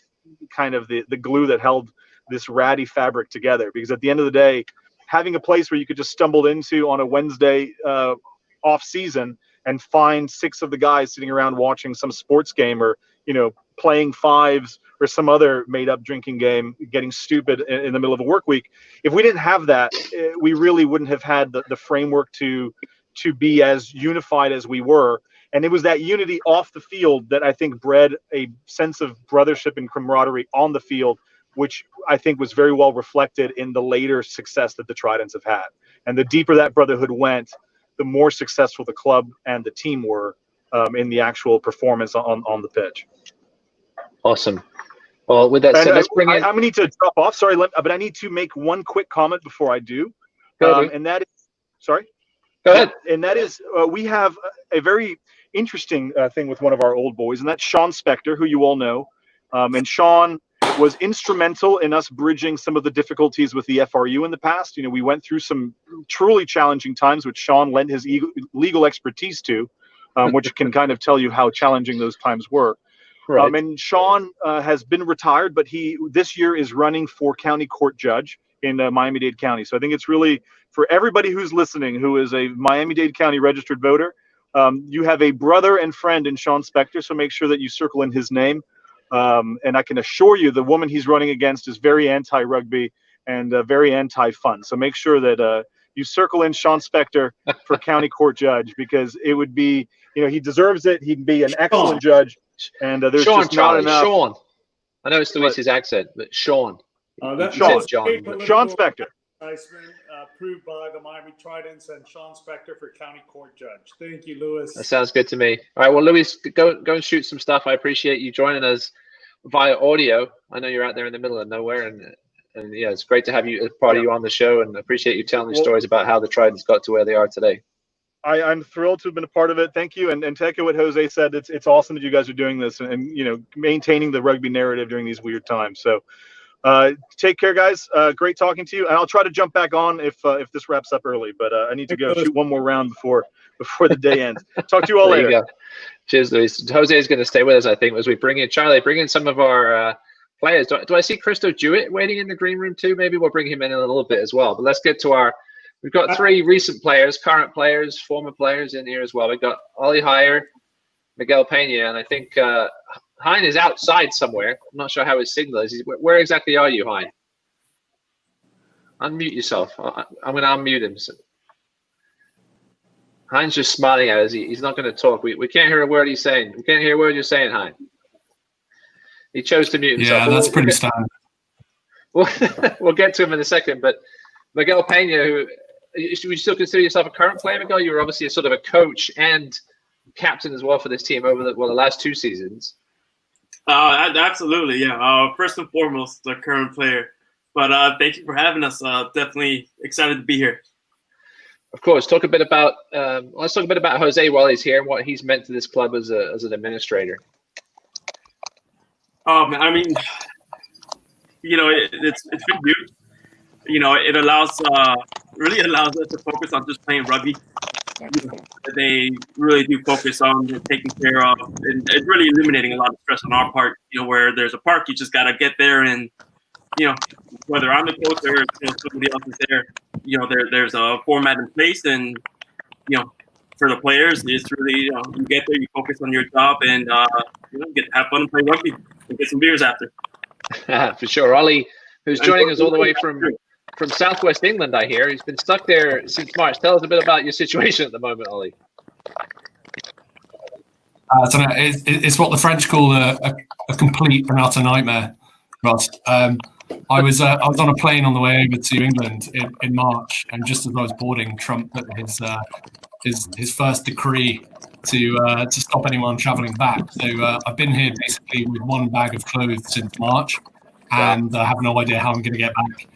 kind of the glue that held this ratty fabric together, because at the end of the day, having a place where you could just stumble into on a Wednesday off season and find 6 of the guys sitting around watching some sports game, or playing fives or some other made-up drinking game, getting stupid in the middle of a work week. If we didn't have that, we really wouldn't have had the framework to be as unified as we were. And it was that unity off the field that I think bred a sense of brothership and camaraderie on the field, which I think was very well reflected in the later success that the Tridents have had. And the deeper that brotherhood went, the more successful the club and the team were in the actual performance on the pitch. Awesome. Well, with that said, let's bring in. I'm going to need to drop off. Sorry, but I need to make one quick comment before I do. And that is, sorry? Go ahead. And that is, we have a very interesting thing with one of our old boys, and that's Sean Spector, who you all know. And Sean was instrumental in us bridging some of the difficulties with the FRU in the past. We went through some truly challenging times, which Sean lent his legal expertise to, which can kind of tell you how challenging those times were. Right. And Sean has been retired, but he this year is running for county court judge in Miami-Dade County. So I think it's really, for everybody who's listening who is a Miami-Dade County registered voter, you have a brother and friend in Sean Spector, so make sure that you circle in his name. And I can assure you the woman he's running against is very anti-rugby and very anti-fun. So make sure that you circle in Sean Spector for county court judge, because it would be, he deserves it. He'd be an excellent judge. And there's Sean, just not enough. Sean. I know it's Luis's accent, but Sean. That's Sean. John Spector. Approved by the Miami Tridents and Sean Spector for county court judge. Thank you, Louis. That sounds good to me. All right, well, Luis, go and shoot some stuff. I appreciate you joining us via audio. I know you're out there in the middle of nowhere, and yeah, it's great to have you, part of you on the show, and appreciate you telling the stories about how the Tridents got to where they are today. I'm thrilled to have been a part of it. Thank you. And to echo what Jose said, it's awesome that you guys are doing this and maintaining the rugby narrative during these weird times. So take care, guys. Great talking to you. And I'll try to jump back on if this wraps up early, but I need to go shoot one more round before the day ends. Talk to you all later. Cheers, Luis. Jose is going to stay with us, I think, as we bring in some of our players. Do I see Christo Jewett waiting in the green room too? Maybe we'll bring him in a little bit as well. But let's get to we've got 3 recent players, current players, former players in here as well. We've got Ollie Heyer, Miguel Pena, and I think Hein is outside somewhere. I'm not sure how his signal is. Where exactly are you, Hein? Unmute yourself. I'm going to unmute him. Hein's just smiling at us. He's not going to talk. We can't hear a word he's saying. We can't hear a word you're saying, Hein. He chose to mute himself. Yeah, that's pretty standard. We'll get to him in a second. But Miguel Pena, would you still consider yourself a current player, Miguel? You were obviously a sort of a coach and captain as well for this team over the last 2 seasons. Absolutely, yeah. First and foremost, the current player. But thank you for having us. Definitely excited to be here. Of course. Let's talk a bit about Jose while he's here and what he's meant to this club as an administrator. I mean, it's been huge. It really allows us to focus on just playing rugby. They really do focus on taking care of, and it's really eliminating a lot of stress on our part. Where there's a park, you just gotta get there, and whether I'm the coach or somebody else is there, there's a format in place, and for the players, it's really you get there, you focus on your job, and get to have fun and play rugby and get some beers after. For sure, Ollie, who's joining us all the way from Southwest England, I hear. He's been stuck there since March. Tell us a bit about your situation at the moment, Ollie. It's what the French call a complete and utter nightmare, Ross. I was on a plane on the way over to England in March, and just as I was boarding, Trump put his first decree to stop anyone travelling back. So I've been here basically with 1 bag of clothes since March, and I have no idea how I'm going to get back.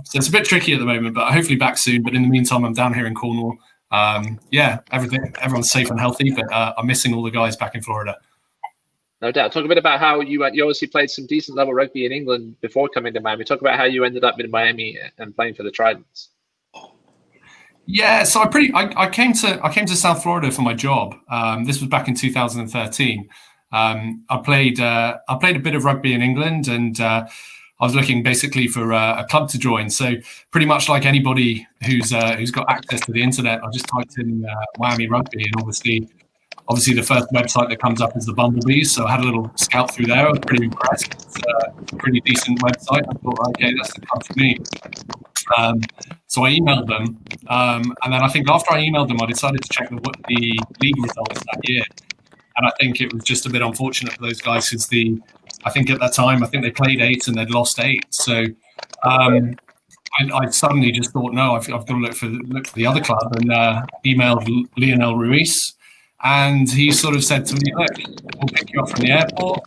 So it's a bit tricky at the moment, but hopefully back soon. But in the meantime, I'm down here in Cornwall. Everyone's safe and healthy, but I'm missing all the guys back in Florida. No doubt. Talk a bit about how you obviously played some decent level rugby in England before coming to Miami. Talk about how you ended up in Miami and playing for the Tridents. Yeah, so I came to South Florida for my job. This was back in 2013. I played a bit of rugby in England, and I was looking basically for a club to join. So pretty much like anybody who's got access to the internet, I just typed in Miami Rugby, and obviously the first website that comes up is the Bumblebees. So I had a little scout through there. I was pretty impressed. It's a pretty decent website. I thought, okay, that's the club for me. So I emailed them, and then I think after I emailed them, I decided to check the league results that year. And I think it was just a bit unfortunate for those guys because I think at that time, they played 8 and they'd lost 8. So I suddenly just thought, no, I've got to look for the other club, and emailed Lionel Ruiz. And he sort of said to me, look, we'll pick you up from the airport,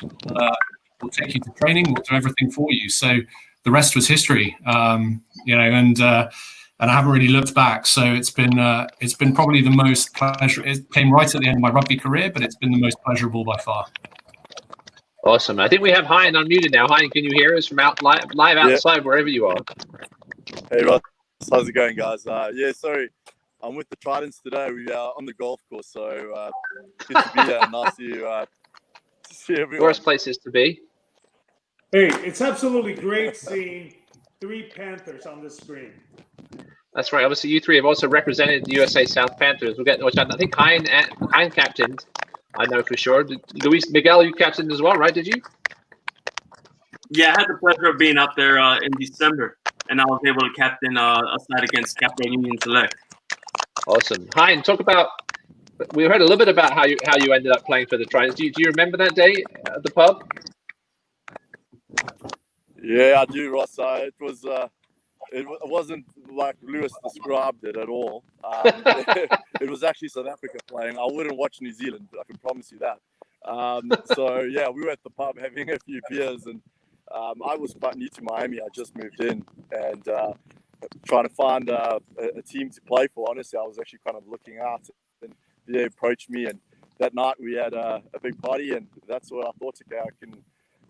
we'll take you to training, we'll do everything for you. So the rest was history, and I haven't really looked back. So it's been probably the most pleasure. It came right at the end of my rugby career, but it's been the most pleasurable by far. Awesome. I think we have Hein unmuted now. Hein, can you hear us from live outside, wherever you are? Hey, Ross. How's it going, guys? Sorry. I'm with the Tridents today. We are on the golf course, so good to be here. Nice to see everyone. Worst places to be. Hey, it's absolutely great seeing 3 Panthers on the screen. That's right. Obviously, you 3 have also represented the USA South Panthers. We'll get to watch that. I think Hein captained. I know for sure. Luis Miguel, you captained as well, right? Did you? Yeah, I had the pleasure of being up there in December, and I was able to captain a side against Capital Union Select. Awesome. Hein, talk about. We heard a little bit about how you ended up playing for the Tridents. Do you remember that day at the pub? Yeah, I do, Ross. It wasn't like Lewis described it at all. It was actually South Africa playing. I wouldn't watch New Zealand, I can promise you that. So yeah, we were at the pub having a few beers, and I was quite new to Miami. I just moved in, and trying to find a team to play for. Honestly, I was actually kind of looking out, and they approached me, and that night we had a big party, and that's what I thought. Okay, I can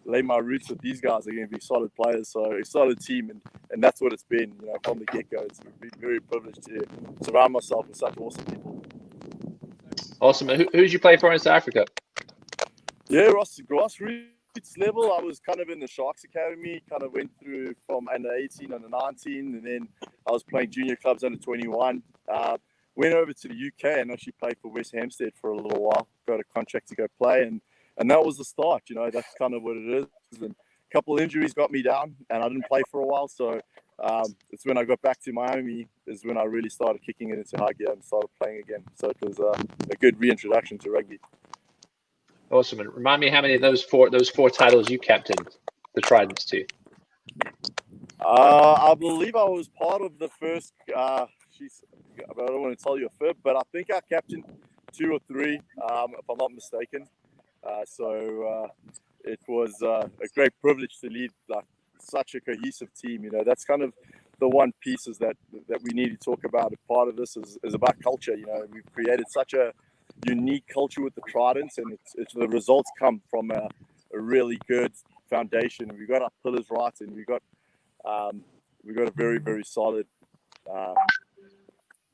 lay my roots with these guys. They're going to be solid players, so a solid team, and that's what it's been. From the get-go, it's been very privileged to surround myself with such awesome people. Awesome. Who did you play for in South Africa? Yeah, Ross, grassroots level. I was kind of in the Sharks Academy. Kind of went through from under 18, under 19, and then I was playing junior clubs under 21. Went over to the UK and actually played for West Hampstead for a little while. Got a contract to go play, and that was the start. That's kind of what it is. And a couple of injuries got me down, and I didn't play for a while. So it's when I got back to Miami is when I really started kicking it into high gear and started playing again. So it was a good reintroduction to rugby. Awesome. And remind me how many of those four titles you captained the Tridents to? I believe I was part of the first. I don't want to tell you a fib, but I think I captained 2 or 3, if I'm not mistaken. So it was a great privilege to lead like such a cohesive team. That's kind of the one piece is that we need to talk about. A part of this is about culture. We've created such a unique culture with the Tridents, and it's the results come from a really good foundation. We've got our pillars right, and we've got a very, very solid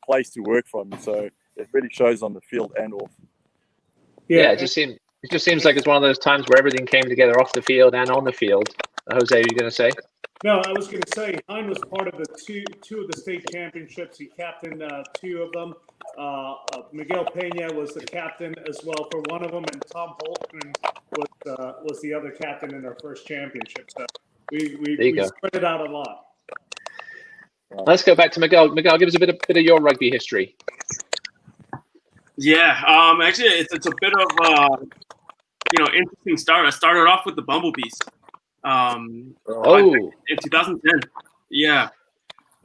place to work from. So it really shows on the field and off. Yeah, it just seems like it's one of those times where everything came together off the field and on the field. Jose, are you going to say? No, I was going to say Hein was part of the two of the state championships. He captained 2 of them. Miguel Pena was the captain as well for one of them, and Tom Holtman was the other captain in our first championship. So we spread it out a lot. Let's go back to Miguel. Miguel, give us a bit of your rugby history. Yeah, actually, it's a bit of interesting start. I started off with the Bumblebees. In 2010. Yeah.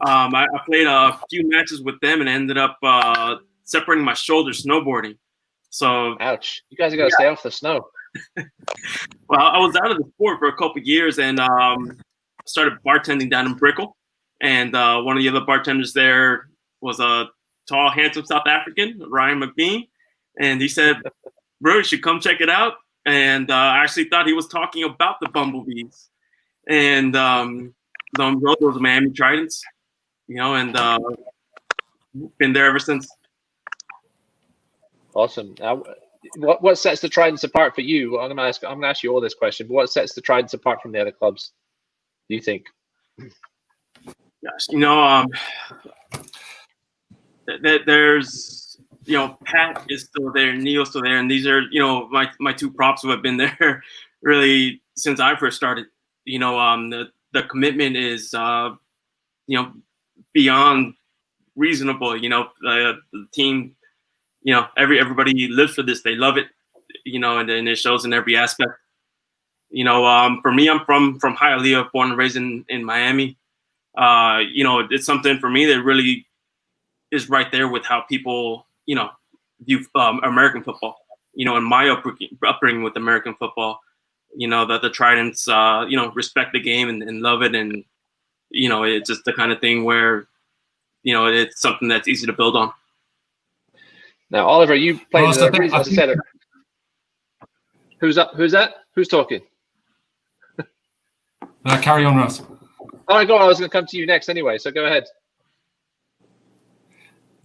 I played a few matches with them and ended up separating my shoulder snowboarding. So, ouch! You guys are gonna stay off the snow. Well, I was out of the sport for a couple of years and started bartending down in Brickell. And one of the other bartenders there was a tall, handsome South African, Ryan McBean, and he said, "Bro, you should come check it out." And I actually thought he was talking about the Bumblebees, and the umbrella was the Miami Tridents, and been there ever since. Awesome. Now, what sets the Tridents apart for you? I'm going to ask you all this question. But what sets the Tridents apart from the other clubs? Do you think? Yes, there's. Pat is still there, Neil's still there, and these are, my 2 props who have been there really since I first started. The commitment is, beyond reasonable. The team, everybody lives for this. They love it, and it shows in every aspect. For me, I'm from Hialeah, born and raised in Miami. It's something for me that really is right there with how people view American football. In my upbringing with American football, that the Tridents, respect the game and love it, and it's just the kind of thing where, it's something that's easy to build on. Now, Oliver, you played. I said it. Who's up? Who's that? Who's talking? Carry on, Russ. All right, go on. I was going to come to you next anyway, so go ahead.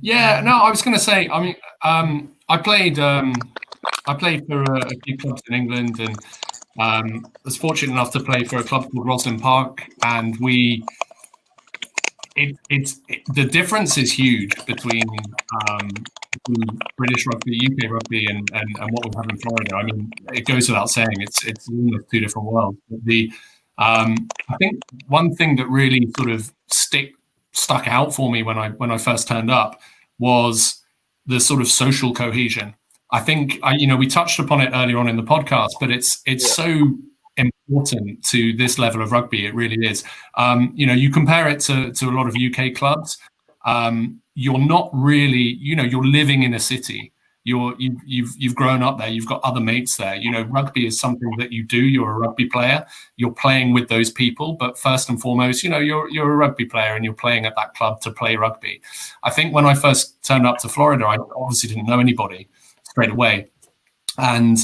Yeah, no, I was going to say. I mean, I played for a few clubs in England, and was fortunate enough to play for a club called Roslyn Park, and the difference is huge between British rugby, UK rugby, and what we have in Florida. I mean, it goes without saying, it's almost 2 different worlds. But I think one thing that really sort of stuck out for me when I first turned up was the sort of social cohesion. I think we touched upon it earlier on in the podcast, but it's so important to this level of rugby. It really is. You compare it to a lot of UK clubs. You're not really, you're living in a city. You've grown up there. You've got other mates there. Rugby is something that you do. You're a rugby player. You're playing with those people. But first and foremost, you're a rugby player and you're playing at that club to play rugby. I think when I first turned up to Florida, I obviously didn't know anybody straight away, and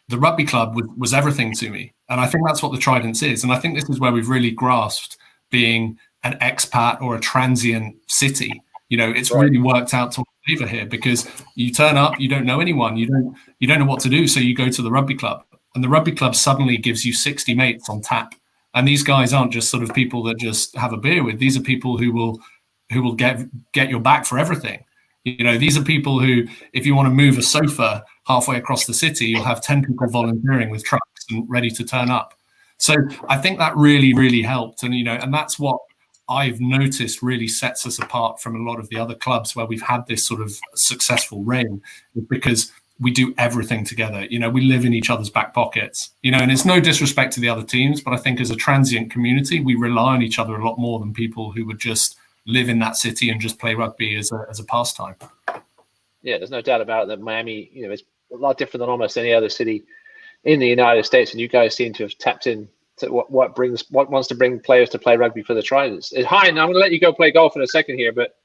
the rugby club was everything to me. And I think that's what the Tridents is. And I think this is where we've really grasped being an expat or a transient city. It's really worked out to our favor here, because you turn up, you don't know anyone, you don't know what to do, so you go to the rugby club, and the rugby club suddenly gives you 60 mates on tap. And these guys aren't just sort of people that just have a beer with. These are people who will get your back for everything. These are people who, if you want to move a sofa halfway across the city, you'll have 10 people volunteering with trucks and ready to turn up. So I think that really, really helped. And, and that's what I've noticed really sets us apart from a lot of the other clubs where we've had this sort of successful reign, because we do everything together. We live in each other's back pockets, and it's no disrespect to the other teams, but I think as a transient community, we rely on each other a lot more than people who would just live in that city and just play rugby as a pastime. Yeah, there's no doubt about it that Miami, is a lot different than almost any other city in the United States, and you guys seem to have tapped in to what wants to bring players to play rugby for the Tridents. Hein, I'm going to let you go play golf in a second here, but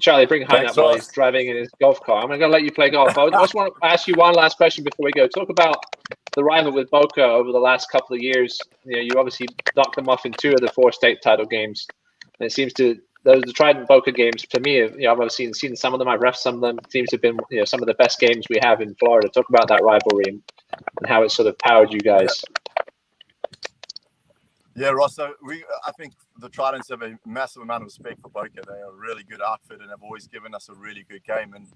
Charlie, bring Hein up while he's driving in his golf car. I'm going to let you play golf. I just want to ask you one last question before we go. Talk about the rival with Boca over the last couple of years. You obviously knocked them off in 2 of the 4 state title games, and it seems to the Trident Boca games, to me, I've seen some of them. I've refed some of them. It seems to have been some of the best games we have in Florida. Talk about that rivalry and how it sort of powered you guys. Yeah, Ross. So I think the Tridents have a massive amount of respect for Boca. They are a really good outfit and have always given us a really good game. And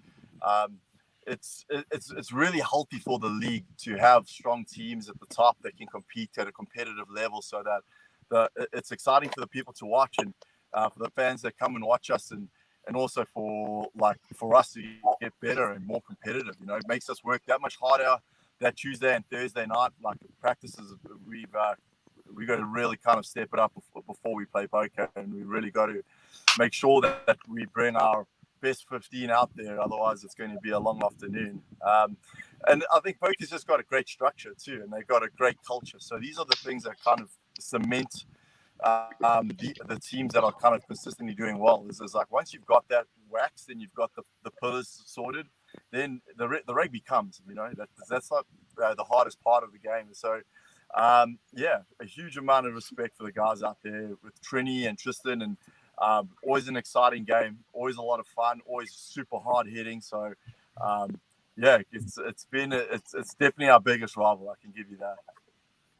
it's really healthy for the league to have strong teams at the top that can compete at a competitive level, so that it's exciting for the people to watch, and for the fans that come and watch us, and also for us to get better and more competitive. It makes us work that much harder that Tuesday and Thursday night. Like practices, we've got to really kind of step it up before we play Boca, and we really got to make sure that we bring our best 15 out there. Otherwise, it's going to be a long afternoon. And I think Boca's just got a great structure too, and they've got a great culture. So these are the things that kind of cement the teams that are kind of consistently doing well. Is like once you've got that waxed and you've got the pillars sorted, then the rugby comes. That's not the hardest part of the game. So a huge amount of respect for the guys out there with Trini and Tristan, and always an exciting game, always a lot of fun, always super hard hitting. So it's definitely our biggest rival. I can give you that.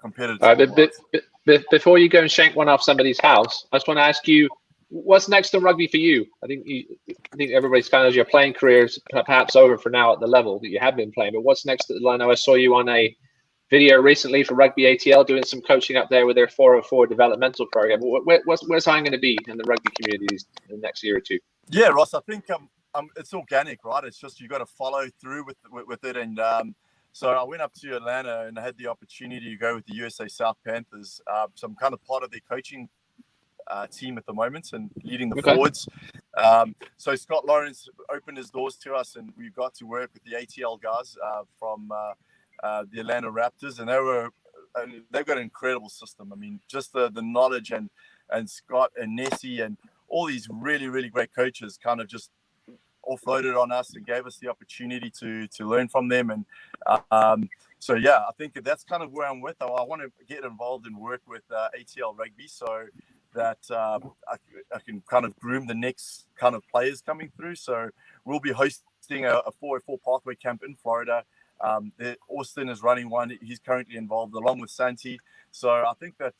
Competitive. All right, before you go and shank one off somebody's house, I just want to ask you, what's next in rugby for you? I think everybody's kind of your playing career is perhaps over for now at the level that you have been playing. But what's next? I know I saw you on a video recently for Rugby ATL doing some coaching up there with their 404 developmental program. Where's Hein going to be in the rugby communities in the next year or two? Yeah, Ross, I think it's organic, right? It's just you got to follow through with it. And so I went up to Atlanta and I had the opportunity to go with the USA South Panthers. So I'm kind of part of their coaching team at the moment and leading the forwards. So Scott Lawrence opened his doors to us, and we got to work with the ATL guys from the Atlanta Raptors, and they've got an incredible system. I mean, just the knowledge and Scott and Nessie and all these really, really great coaches kind of just offloaded on us and gave us the opportunity to learn from them. And so, I think that's kind of where I'm with. I want to get involved and work with ATL Rugby so that I can kind of groom the next kind of players coming through. So we'll be hosting a 404 pathway camp in Florida. Austin is running one. He's currently involved along with Santi. So I think that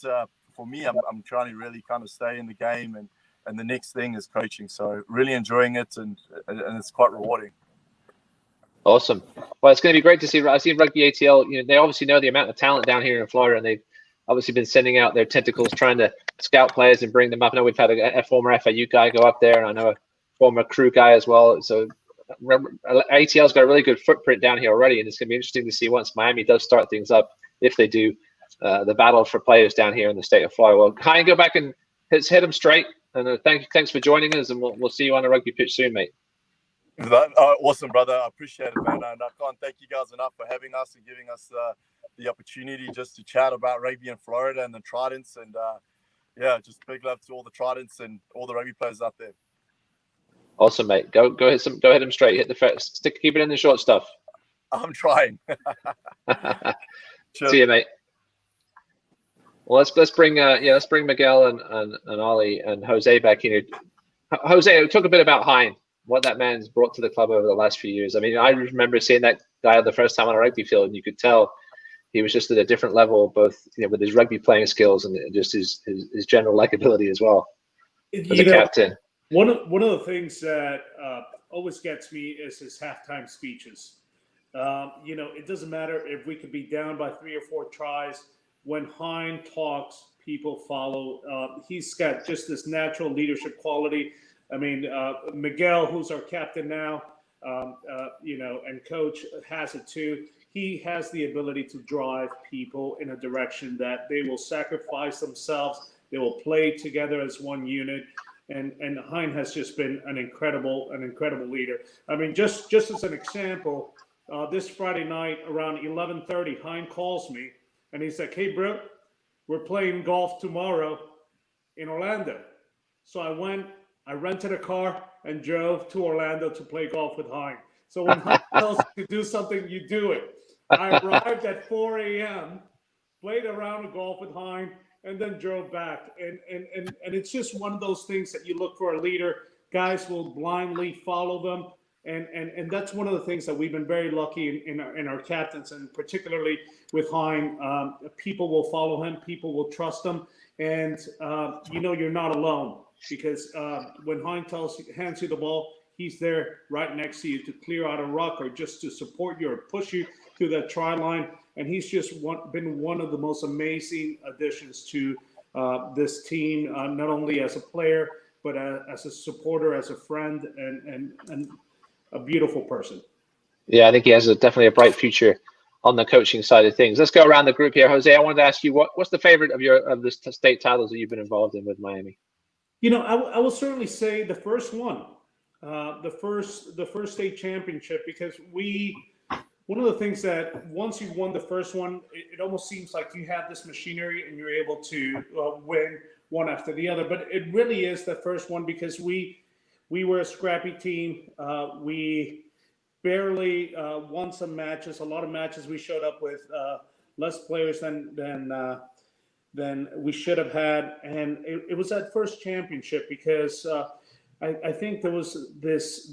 for me, I'm trying to really kind of stay in the game, and the next thing is coaching. So really enjoying it, and it's quite rewarding. Awesome. Well, it's going to be great to see. I've seen Rugby ATL. They obviously know the amount of talent down here in Florida, and they've obviously been sending out their tentacles trying to scout players and bring them up. I know we've had a former FAU guy go up there, and I know a former crew guy as well. So ATL's got a really good footprint down here already, and it's going to be interesting to see once Miami does start things up, if they do, the battle for players down here in the state of Florida. Well, Hein, go back and hit them straight. And thanks for joining us, and we'll see you on a rugby pitch soon, mate. Awesome, brother. I appreciate it, man. And I can't thank you guys enough for having us and giving us the opportunity just to chat about rugby in Florida and the Tridents. And just big love to all the Tridents and all the rugby players out there. Awesome, mate. Go hit them straight. Hit the first. Keep it in the short stuff. I'm trying. See you, mate. Well, let's bring Miguel and Ollie and Jose back in here. Jose, talk a bit about Hein, what that man's brought to the club over the last few years. I mean, I remember seeing that guy the first time on a rugby field, and you could tell he was just at a different level, both with his rugby playing skills and just his general likability as well as a captain. One of the things that always gets me is his halftime speeches. It doesn't matter if we could be down by 3 or 4 tries. When Hein talks, people follow. He's got just this natural leadership quality. I mean, Miguel, who's our captain now, and coach has it too. He has the ability to drive people in a direction that they will sacrifice themselves. They will play together as one unit. And Hein has just been an incredible leader. I mean, just as an example, this Friday night around 11:30, Hein calls me and he's like, "Hey, bro, we're playing golf tomorrow in Orlando." So I rented a car and drove to Orlando to play golf with Hein. So when Hein tells you to do something, you do it. I arrived at 4 a.m., played a round of golf with Hein, and then drove back. And it's just one of those things that you look for a leader. Guys will blindly follow them. And that's one of the things that we've been very lucky in our captains, and particularly with Hein. People will follow him. People will trust him. And, you're not alone, because when Hein hands you the ball, he's there right next to you to clear out a ruck or just to support you or push you to that try line. And he's just been one of the most amazing additions to this team, not only as a player, but as a supporter, as a friend, and a beautiful person. Yeah, I think he has definitely a bright future on the coaching side of things. Let's go around the group here. Jose, I wanted to ask you, what's the favorite of the state titles that you've been involved in with Miami? I will certainly say the first one, the first state championship, because one of the things that once you've won the first one, it almost seems like you have this machinery and you're able to win one after the other. But it really is the first one, because we were a scrappy team. We barely won some matches. A lot of matches we showed up with less players than we should have had. And it was that first championship, because I think there was this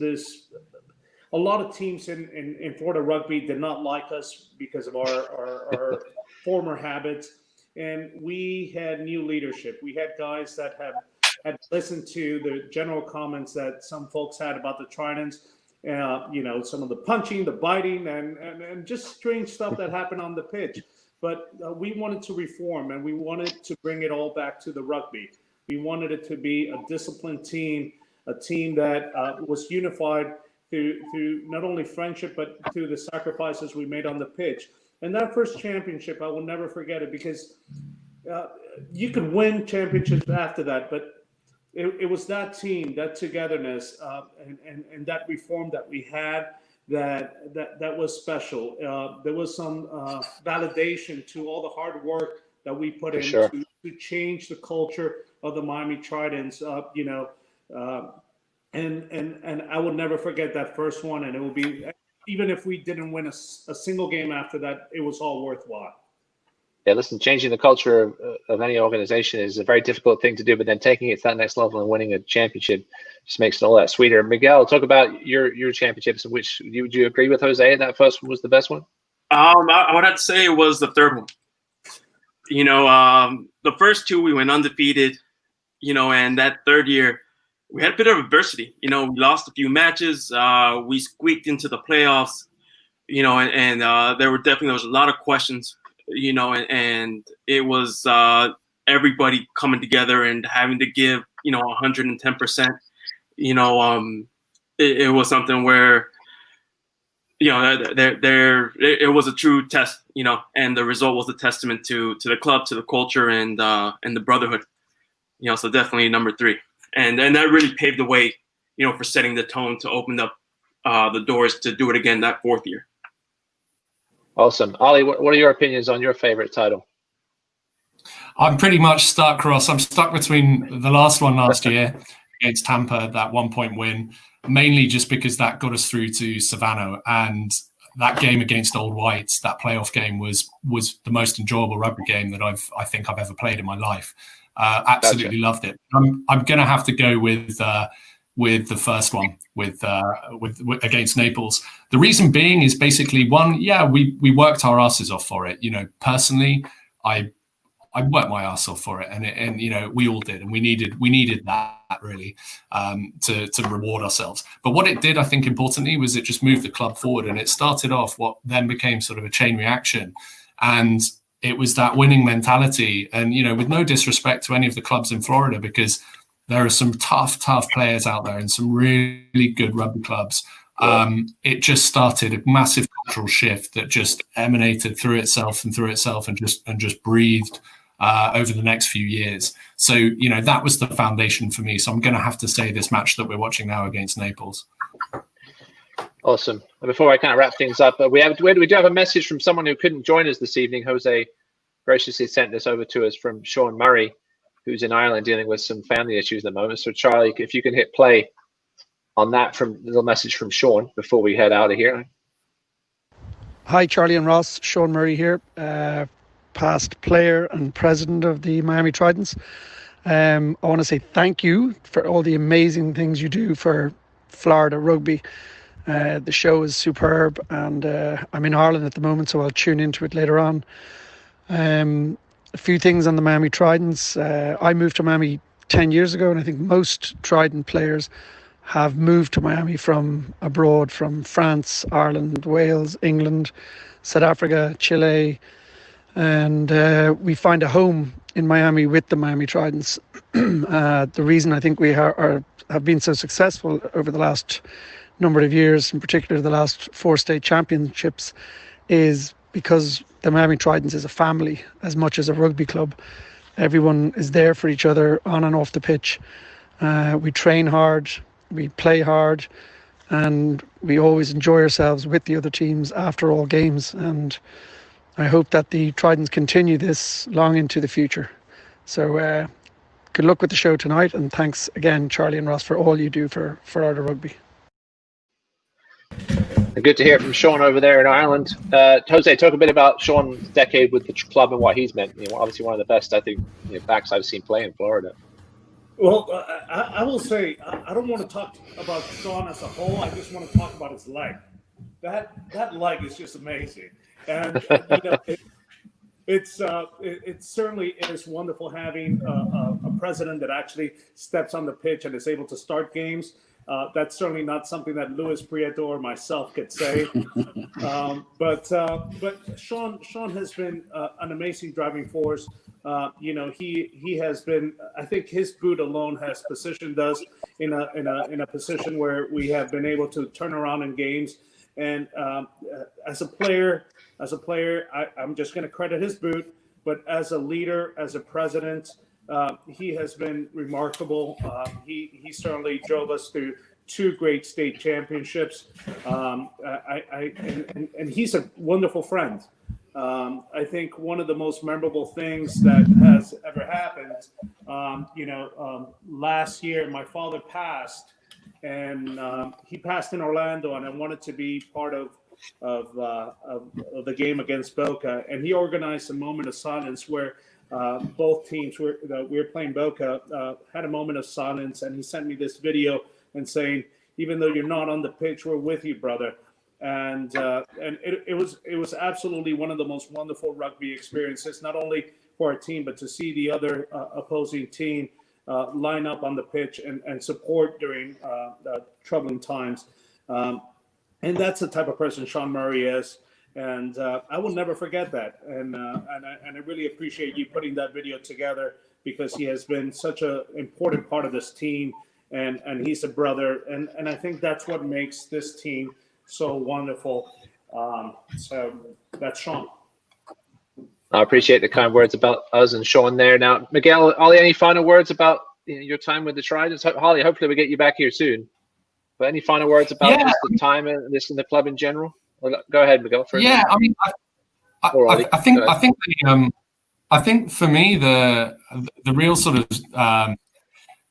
a lot of teams in Florida rugby did not like us because of our former habits. And we had new leadership. We had guys that had listened to the general comments that some folks had about the Tridents, some of the punching, the biting, and just strange stuff that happened on the pitch. But we wanted to reform, and we wanted to bring it all back to the rugby. We wanted it to be a disciplined team, a team that was unified through not only friendship, but through the sacrifices we made on the pitch. And that first championship, I will never forget it, because you could win championships after that, but it was that team, that togetherness, and that reform that we had that was special. There was some validation to all the hard work that we put in to change the culture of the Miami Tridents. And I will never forget that first one. And it will be, even if we didn't win a single game after that, it was all worthwhile. Yeah, listen, changing the culture of any organization is a very difficult thing to do, but then taking it to that next level and winning a championship just makes it all that sweeter. Miguel, talk about your championships. Which would you agree with Jose? That first one was the best one? I would have to say it was the third one. The first two we went undefeated, and that third year we had a bit of adversity. We lost a few matches. We squeaked into the playoffs, and there was a lot of questions. And it was everybody coming together and having to give, 110%. It was something where it was a true test, and the result was a testament to the club, to the culture, and the brotherhood. So definitely number 3, and that really paved the way, for setting the tone to open up the doors to do it again that 4th year. Awesome. Ollie, what are your opinions on your favorite title? I'm pretty much stuck, Ross. I'm stuck between the last one last year against Tampa, that 1-point win, mainly just because that got us through to Savannah, and that game against Old Whites, that playoff game, was the most enjoyable rugby game that I think I've ever played in my life. Absolutely loved it. I'm going to have to go with the first one with against Naples. The reason being is basically one, we worked our asses off for it. Personally, I worked my ass off for it, and we all did, and we needed that really to reward ourselves. But what it did, I think, importantly, was it just moved the club forward, and it started off what then became sort of a chain reaction, and it was that winning mentality. And with no disrespect to any of the clubs in Florida, because there are some tough players out there and some really good rugby clubs. It just started a massive cultural shift that just emanated through itself and just breathed over the next few years. So, that was the foundation for me. So I'm going to have to say this match that we're watching now against Naples. Awesome. And before I kind of wrap things up, we do have a message from someone who couldn't join us this evening. Jose graciously sent this over to us from Sean Murray, who's in Ireland dealing with some family issues at the moment. So Charlie, if you can hit play on that from the message from Sean before we head out of here. Hi, Charlie and Ross. Sean Murray here, past player and president of the Miami Tridents. I want to say thank you for all the amazing things you do for Florida rugby. The show is superb, and I'm in Ireland at the moment, so I'll tune into it later on. A few things on the Miami Tridents. I moved to Miami 10 years ago, and I think most Trident players have moved to Miami from abroad, from France, Ireland, Wales, England, South Africa, Chile, and we find a home in Miami with the Miami Tridents. The reason I think we have been so successful over the last number of years, in particular the last 4 state championships, is because the Miami Tridents is a family as much as a rugby club. Everyone is there for each other on and off the pitch. We train hard, we play hard, and we always enjoy ourselves with the other teams after all games. And I hope that the Tridents continue this long into the future. So good luck with the show tonight, and thanks again, Charlie and Ross, for all you do for Florida rugby. Good to hear from Sean over there in Ireland. Jose, talk a bit about Sean's decade with the club and what he's meant. Obviously one of the best, I think, backs I've seen play in Florida. Well, I will say I don't want to talk about Sean as a whole. I just want to talk about his leg. That leg is just amazing, and it certainly is wonderful having a president that actually steps on the pitch and is able to start games. That's certainly not something that Luis Prieto or myself could say. But Sean has been an amazing driving force. He has been. I think his boot alone has positioned us in a position where we have been able to turn around in games. And as a player, I'm just going to credit his boot. But as a leader, as a president, he has been remarkable. He certainly drove us through 2 great state championships. And he's a wonderful friend. I think one of the most memorable things that has ever happened, last year my father passed, and he passed in Orlando, and I wanted to be part of the game against Boca, and he organized a moment of silence where both teams we were playing Boca had a moment of silence, and he sent me this video and saying, "Even though you're not on the pitch, we're with you, brother." And it was absolutely one of the most wonderful rugby experiences, not only for our team, but to see the other opposing team line up on the pitch and support during troubling times. And that's the type of person Sean Murray is. And I will never forget that. And I really appreciate you putting that video together, because he has been such an important part of this team, and he's a brother. And I think that's what makes this team so wonderful. So that's Sean. I appreciate the kind words about us and Sean there. Now, Miguel, Ollie, any final words about your time with the Tridents? Holly, hopefully we get you back here soon. But any final words about just the time and this in the club in general? Go ahead, Miguel. First. Yeah, I mean, I think for me the real sort of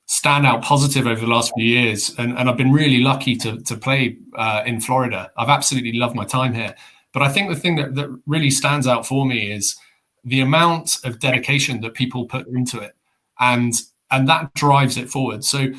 standout positive over the last few years, and I've been really lucky to play in Florida. I've absolutely loved my time here. But I think the thing that really stands out for me is the amount of dedication that people put into it, and that drives it forward. So,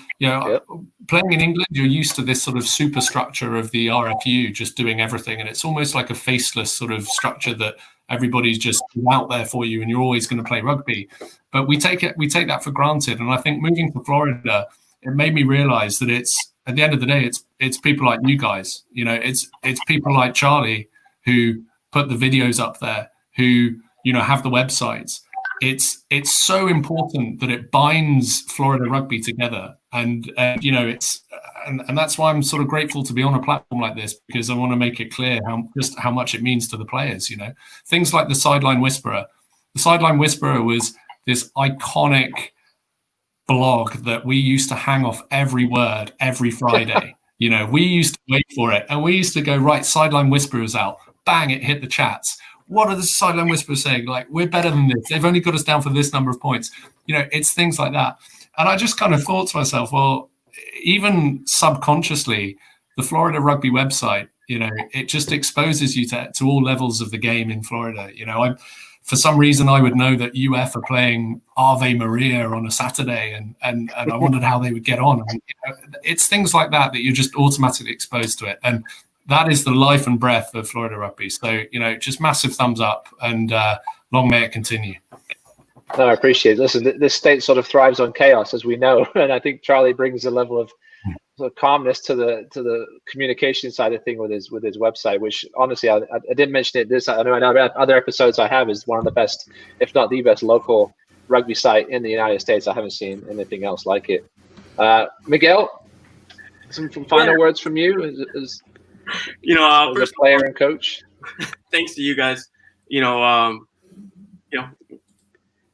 playing in England, you're used to this sort of superstructure of the RFU just doing everything, and it's almost like a faceless sort of structure that everybody's just out there for you, and you're always going to play rugby. But we take that for granted, and I think moving to Florida, it made me realize that it's at the end of the day, it's people like you guys. It's people like Charlie who put the videos up there, who have the websites. It's so important that it binds Florida rugby together, and it's and that's why I'm sort of grateful to be on a platform like this, because I want to make it clear how much it means to the players. Things like the Sideline Whisperer. The Sideline Whisperer was this iconic blog that we used to hang off every word every Friday. We used to wait for it, and we used to go, right, Sideline Whisperer's out. Bang, it hit the chats. What are the Sideline Whisperers saying? Like, we're better than this. They've only got us down for this number of points. It's things like that. And I just kind of thought to myself, well, even subconsciously, the Florida Rugby website, it just exposes you to all levels of the game in Florida. For some reason, I would know that UF are playing Ave Maria on a Saturday, and I wondered how they would get on. And, it's things like that you're just automatically exposed to it. And that is the life and breath of Florida rugby. So, just massive thumbs up, and long may it continue. No, I appreciate it. Listen, this state sort of thrives on chaos, as we know. And I think Charlie brings a level of sort of calmness to the communication side of thing with his website, which honestly, I didn't mention it. I know other episodes I have is one of the best, if not the best, local rugby site in the United States. I haven't seen anything else like it. Miguel, some final words from you as first player and coach. Thanks to you guys.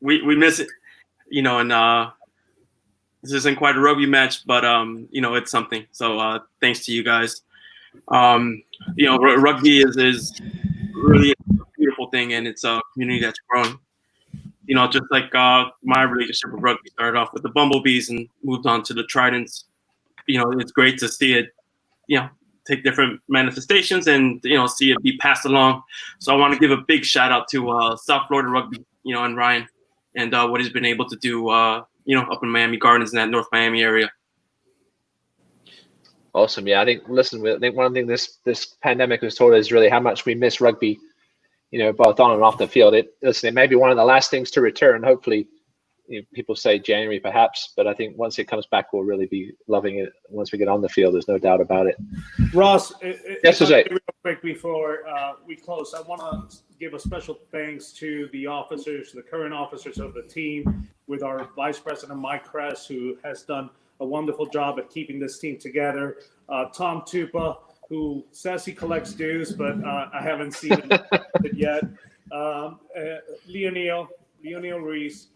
We miss it, and this isn't quite a rugby match, but it's something. So thanks to you guys. Rugby is really a beautiful thing, and it's a community that's growing. Just like my relationship with rugby started off with the Bumblebees and moved on to the Tridents. It's great to see it, take different manifestations and see it be passed along. So I want to give a big shout out to South Florida Rugby, and Ryan, and what he's been able to do, up in Miami Gardens in that North Miami area. Awesome. Yeah, I think one thing this pandemic has taught us really how much we miss rugby, both on and off the field. It may be one of the last things to return. Hopefully, people say January perhaps, but I think once it comes back, we'll really be loving it once we get on the field. There's no doubt about it. Ross, yes, Jose. Real quick before we close, I want to give a special thanks to the current officers of the team, with our Vice President Mike Kress, who has done a wonderful job at keeping this team together. Tom Tupa, who says he collects dues, but I haven't seen it yet. Leonel Reese,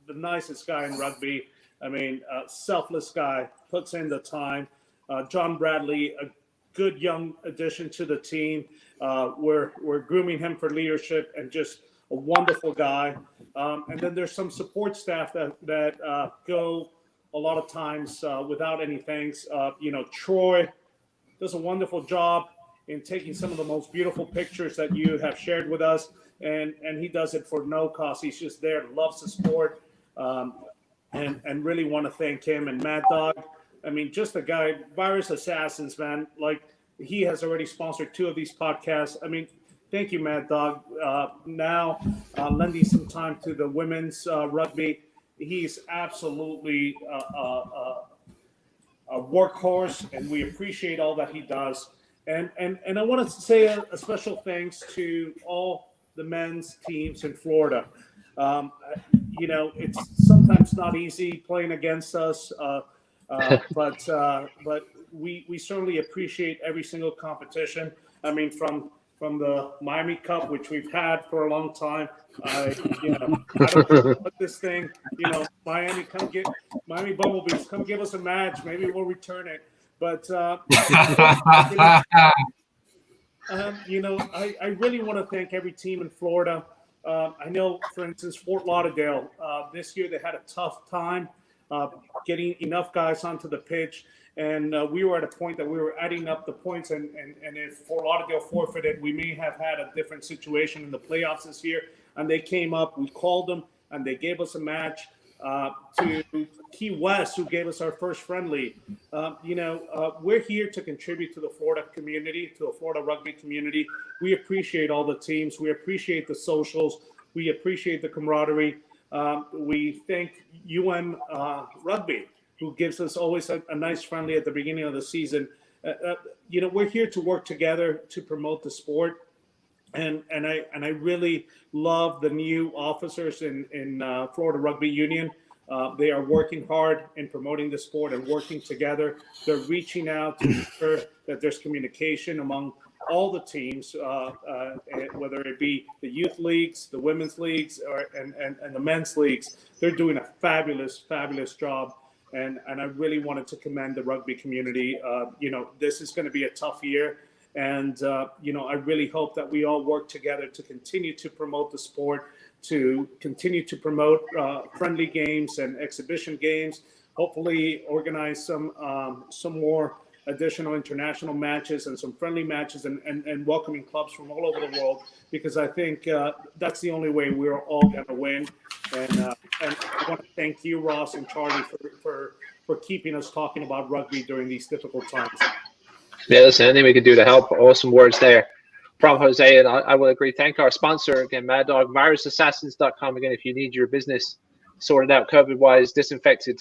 the nicest guy in rugby. Selfless guy, puts in the time. John Bradley, a good young addition to the team. We're grooming him for leadership, and just a wonderful guy. And then there's some support staff that go a lot of times without any thanks. Troy does a wonderful job in taking some of the most beautiful pictures that you have shared with us, and he does it for no cost. He's just there, loves the sport, and really want to thank him. And Mad Dog, just a guy, Virus Assassins, man. Like, he has already sponsored 2 of these podcasts. Thank you, Mad Dog. Now, lending some time to the women's rugby. He's absolutely a workhorse, and we appreciate all that he does. And I want to say a special thanks to all the men's teams in Florida. It's sometimes not easy playing against us, but we certainly appreciate every single competition. I mean, from the Miami Cup, which we've had for a long time. I don't know what this thing, Miami Bumblebees, come give us a match. Maybe we'll return it. But I really want to thank every team in Florida. I know, for instance, Fort Lauderdale, this year they had a tough time getting enough guys onto the pitch. And we were at a point that we were adding up the points. And if Fort Lauderdale forfeited, we may have had a different situation in the playoffs this year. And they came up, we called them, and they gave us a match. To Key West, who gave us our first friendly. We're here to contribute to the Florida community, to the Florida rugby community. We appreciate all the teams. We appreciate the socials. We appreciate the camaraderie. We thank Rugby, who gives us always a nice friendly at the beginning of the season. We're here to work together to promote the sport. And I really love the new officers in Florida Rugby Union. They are working hard in promoting the sport and working together. They're reaching out to ensure that there's communication among all the teams, whether it be the youth leagues, the women's leagues, and the men's leagues. They're doing a fabulous, fabulous job. And I really wanted to commend the rugby community. This is going to be a tough year. And, I really hope that we all work together to continue to promote the sport, to continue to promote friendly games and exhibition games, hopefully organize some more additional international matches and some friendly matches and welcoming clubs from all over the world, because I think that's the only way we're all going to win. And I want to thank you, Ross and Charlie, for keeping us talking about rugby during these difficult times. Yeah, listen, anything we can do to help. Awesome words there from Jose, and I will agree. Thank our sponsor again, Mad Dog, virusassassins.com. Again, if you need your business sorted out COVID-wise, disinfected,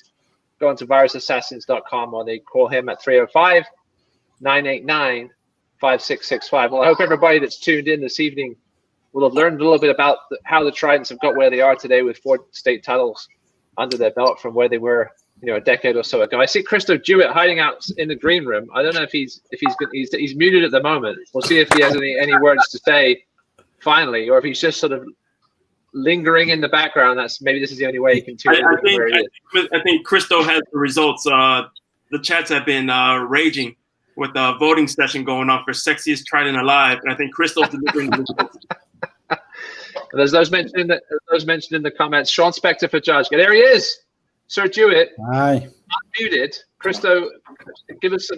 go on to virusassassins.com, or they call him at 305-989-5665. Well, I hope everybody that's tuned in this evening will have learned a little bit about how the Tridents have got where they are today with 4 state titles under their belt from where they were a decade or so ago. I see Christo Jewett hiding out in the green room. I don't know if he's muted at the moment. We'll see if he has any words to say finally, or if he's just sort of lingering in the background. Maybe this is the only way he can tune in. I think Christo has the results. The chats have been raging with the voting session going on for sexiest Trident alive, and I think Christo's delivering the results. There's those mentioned in the comments. Sean Spector for judge. There he is. Sir Jewett, hi. Unmuted. Christo, give us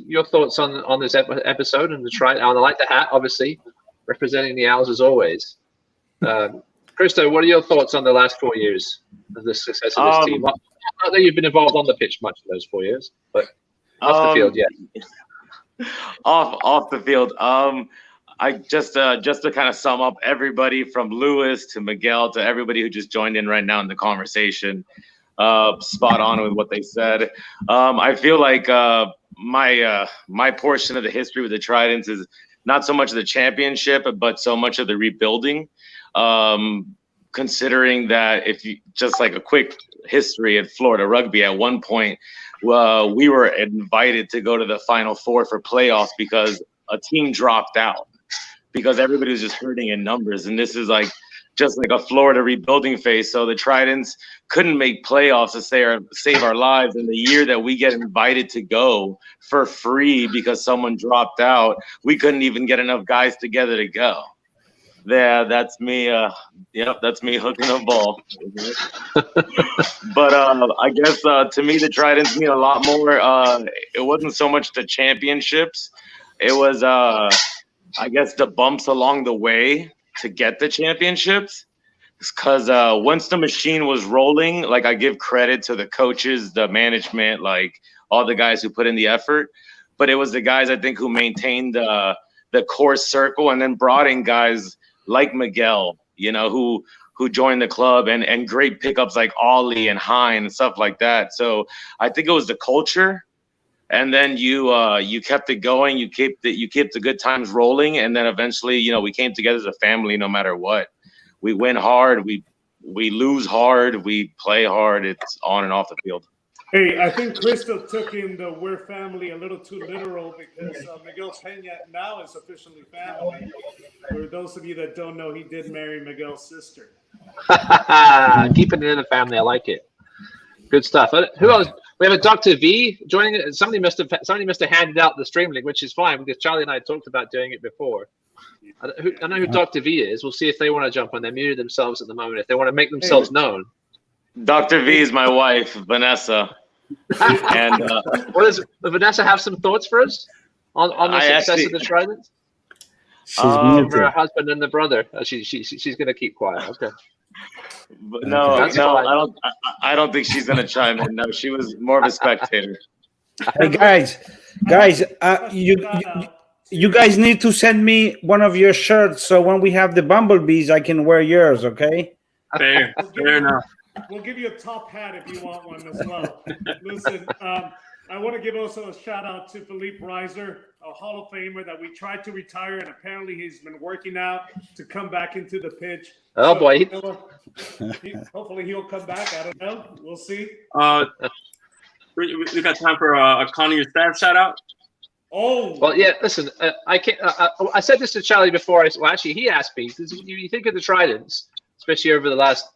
your thoughts on this episode and the Trident. I like the hat, obviously, representing the Owls as always. Christo, what are your thoughts on the last 4 years of the success of this team? Not that you've been involved on the pitch much in those 4 years, but off the field, yeah. Off the field. I just to kind of sum up everybody from Lewis to Miguel to everybody who just joined in right now in the conversation, spot on with what they said. I feel like my portion of the history with the Tridents is not so much of the championship, but so much of the rebuilding. Considering that if you just like a quick history at Florida Rugby, at one point, we were invited to go to the Final Four for playoffs because a team dropped out, because everybody was just hurting in numbers. And this is just like a Florida rebuilding phase. So the Tridents couldn't make playoffs to save our lives. And the year that we get invited to go for free because someone dropped out, we couldn't even get enough guys together to go. Yeah, that's me. That's me hooking a ball. But I guess to me, the Tridents mean a lot more. It wasn't so much the championships. It was, I guess, the bumps along the way to get the championships. Because once the machine was rolling, I give credit to the coaches, the management, all the guys who put in the effort. But it was the guys, I think, who maintained the core circle and then brought in guys like Miguel, who joined the club, and great pickups like Ollie and Hine and stuff like that. So I think it was the culture, and then you kept it going. You kept the good times rolling, and then eventually, we came together as a family. No matter what, we win hard, we lose hard, we play hard. It's on and off the field. Hey, I think Crystal took in the "we're family" a little too literal because Miguel Peña now is officially family. For those of you that don't know, he did marry Miguel's sister. Keeping it in the family, I like it. Good stuff. Who else? We have a Dr. V joining it. Somebody must have handed out the stream link, which is fine because Charlie and I talked about doing it before. I know who Dr. V is. We'll see if they want to jump on. They're muted themselves at the moment. If they want to make themselves known. Dr. V is my wife, Vanessa. And does Vanessa have some thoughts for us on the success of the Tridents? She's her husband and the brother. She's going to keep quiet. Okay. But no, I don't think she's going to chime in. No, she was more of a spectator. Hey guys, you guys need to send me one of your shirts so when we have the bumblebees, I can wear yours. Okay. Fair enough. We'll give you a top hat if you want one as well. Listen, I want to give also a shout out to Philippe Reiser, a Hall of Famer that we tried to retire, and apparently he's been working out to come back into the pitch. Oh, boy. Hopefully he'll come back. I don't know. We'll see. We got time for a Connie your stats shout out. Oh. Well, yeah. Listen, I can't. I said this to Charlie before. Actually, he asked me. You think of the Tridents, especially over the last,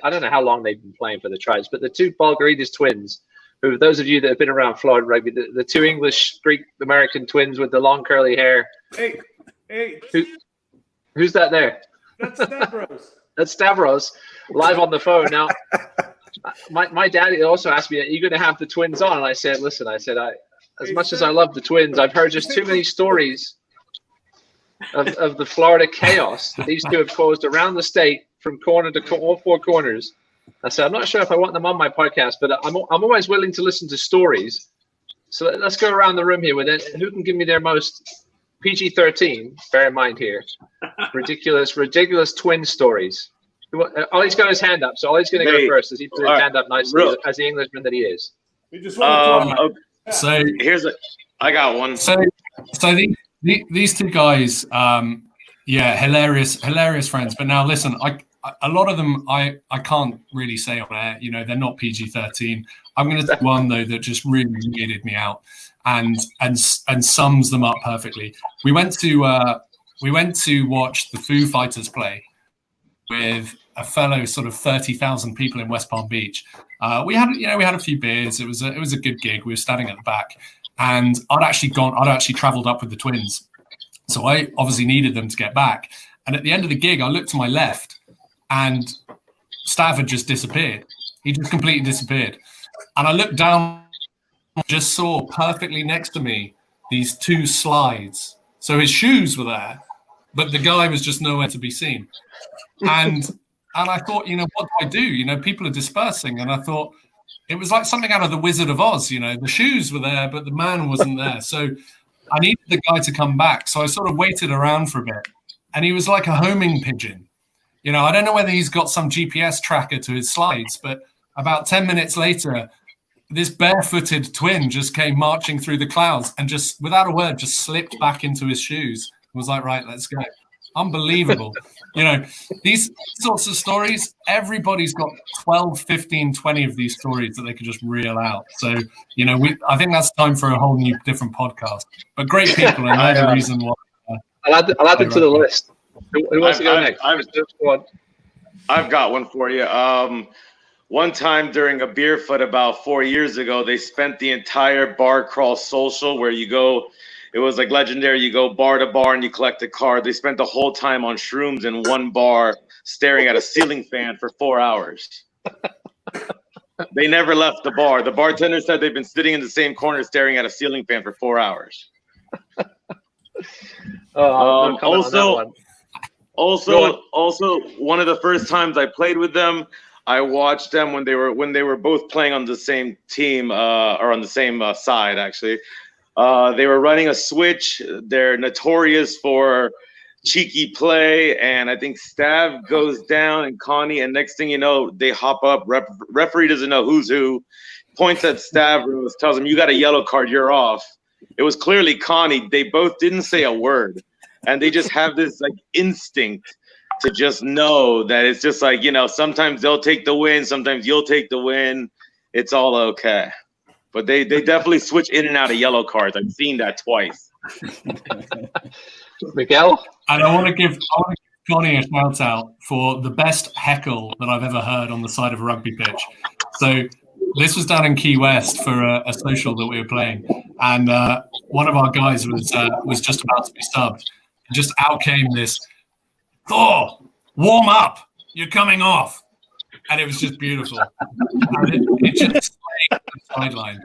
I don't know how long they've been playing for the Tridents, but the two Bulgarides twins, who, those of you that have been around Florida rugby, the two English Greek-American twins with the long curly hair. Hey. Who's that there? That's Stavros. That's Stavros, live on the phone. Now, my dad also asked me, are you going to have the twins on? And I said, listen, as much as I love the twins, I've heard just too many stories of the Florida chaos that these two have caused around the state from corner to all four corners. I said, I'm not sure if I want them on my podcast, but I'm always willing to listen to stories. So let's go around the room here with it. Who can give me their most PG-13, bear in mind here, ridiculous twin stories? Ollie's got his hand up, so Ollie's going to go first as he put his hand up nicely as the Englishman that he is. So I got one. So these two guys, hilarious friends. But now listen, a lot of them I can't really say on air. They're not PG-13. I'm going to take one though that just really weirded me out and sums them up perfectly. We went to watch the Foo Fighters play with a fellow sort of 30,000 people in West Palm Beach. We had a few beers. It was a good gig. We were standing at the back, and I'd actually traveled up with the twins, so I obviously needed them to get back. And at the end of the gig, I looked to my left, and Stav had just disappeared. He just completely disappeared. And I looked down, just saw perfectly next to me these two slides. So his shoes were there, but the guy was just nowhere to be seen. And I thought, what do I do? People are dispersing. And I thought it was like something out of The Wizard of Oz. The shoes were there, but the man wasn't there. So I needed the guy to come back. So I sort of waited around for a bit. And he was like a homing pigeon. I don't know whether he's got some GPS tracker to his slides, but about 10 minutes later, this barefooted twin just came marching through the clouds and just, without a word, just slipped back into his shoes. It was like, right, let's go. Unbelievable. These sorts of stories, everybody's got 12, 15, 20 of these stories that they could just reel out. So, I think that's time for a whole new different podcast. But great people, and they're the reason why. I'll add them to the list. Who wants to go next? I've got one for you. One time during a beer foot about 4 years ago, they spent the entire bar crawl social where you go. It was like legendary. You go bar to bar and you collect a card. They spent the whole time on shrooms in one bar, staring at a ceiling fan for 4 hours. They never left the bar. The bartender said they've been sitting in the same corner, staring at a ceiling fan for 4 hours. Also, one of the first times I played with them, I watched them when they were both playing on the same team, or on the same side actually. They were running a switch. They're notorious for cheeky play, and I think Stav goes down and Connie, and next thing you know, they hop up. Referee doesn't know who's who. Points at Stavros, tells him, "You got a yellow card. You're off." It was clearly Connie. They both didn't say a word, and they just have this like instinct to just know that it's just like, sometimes they'll take the win, sometimes you'll take the win. it's all okay. But they definitely switch in and out of yellow cards. I've seen that twice. Miguel? And I want to give Connie a shout out for the best heckle that I've ever heard on the side of a rugby pitch. So this was down in Key West for a social that we were playing, and one of our guys was just about to be subbed. And just out came this, "Thor, warm up! You're coming off," and it was just beautiful. And it just stayed on the sideline.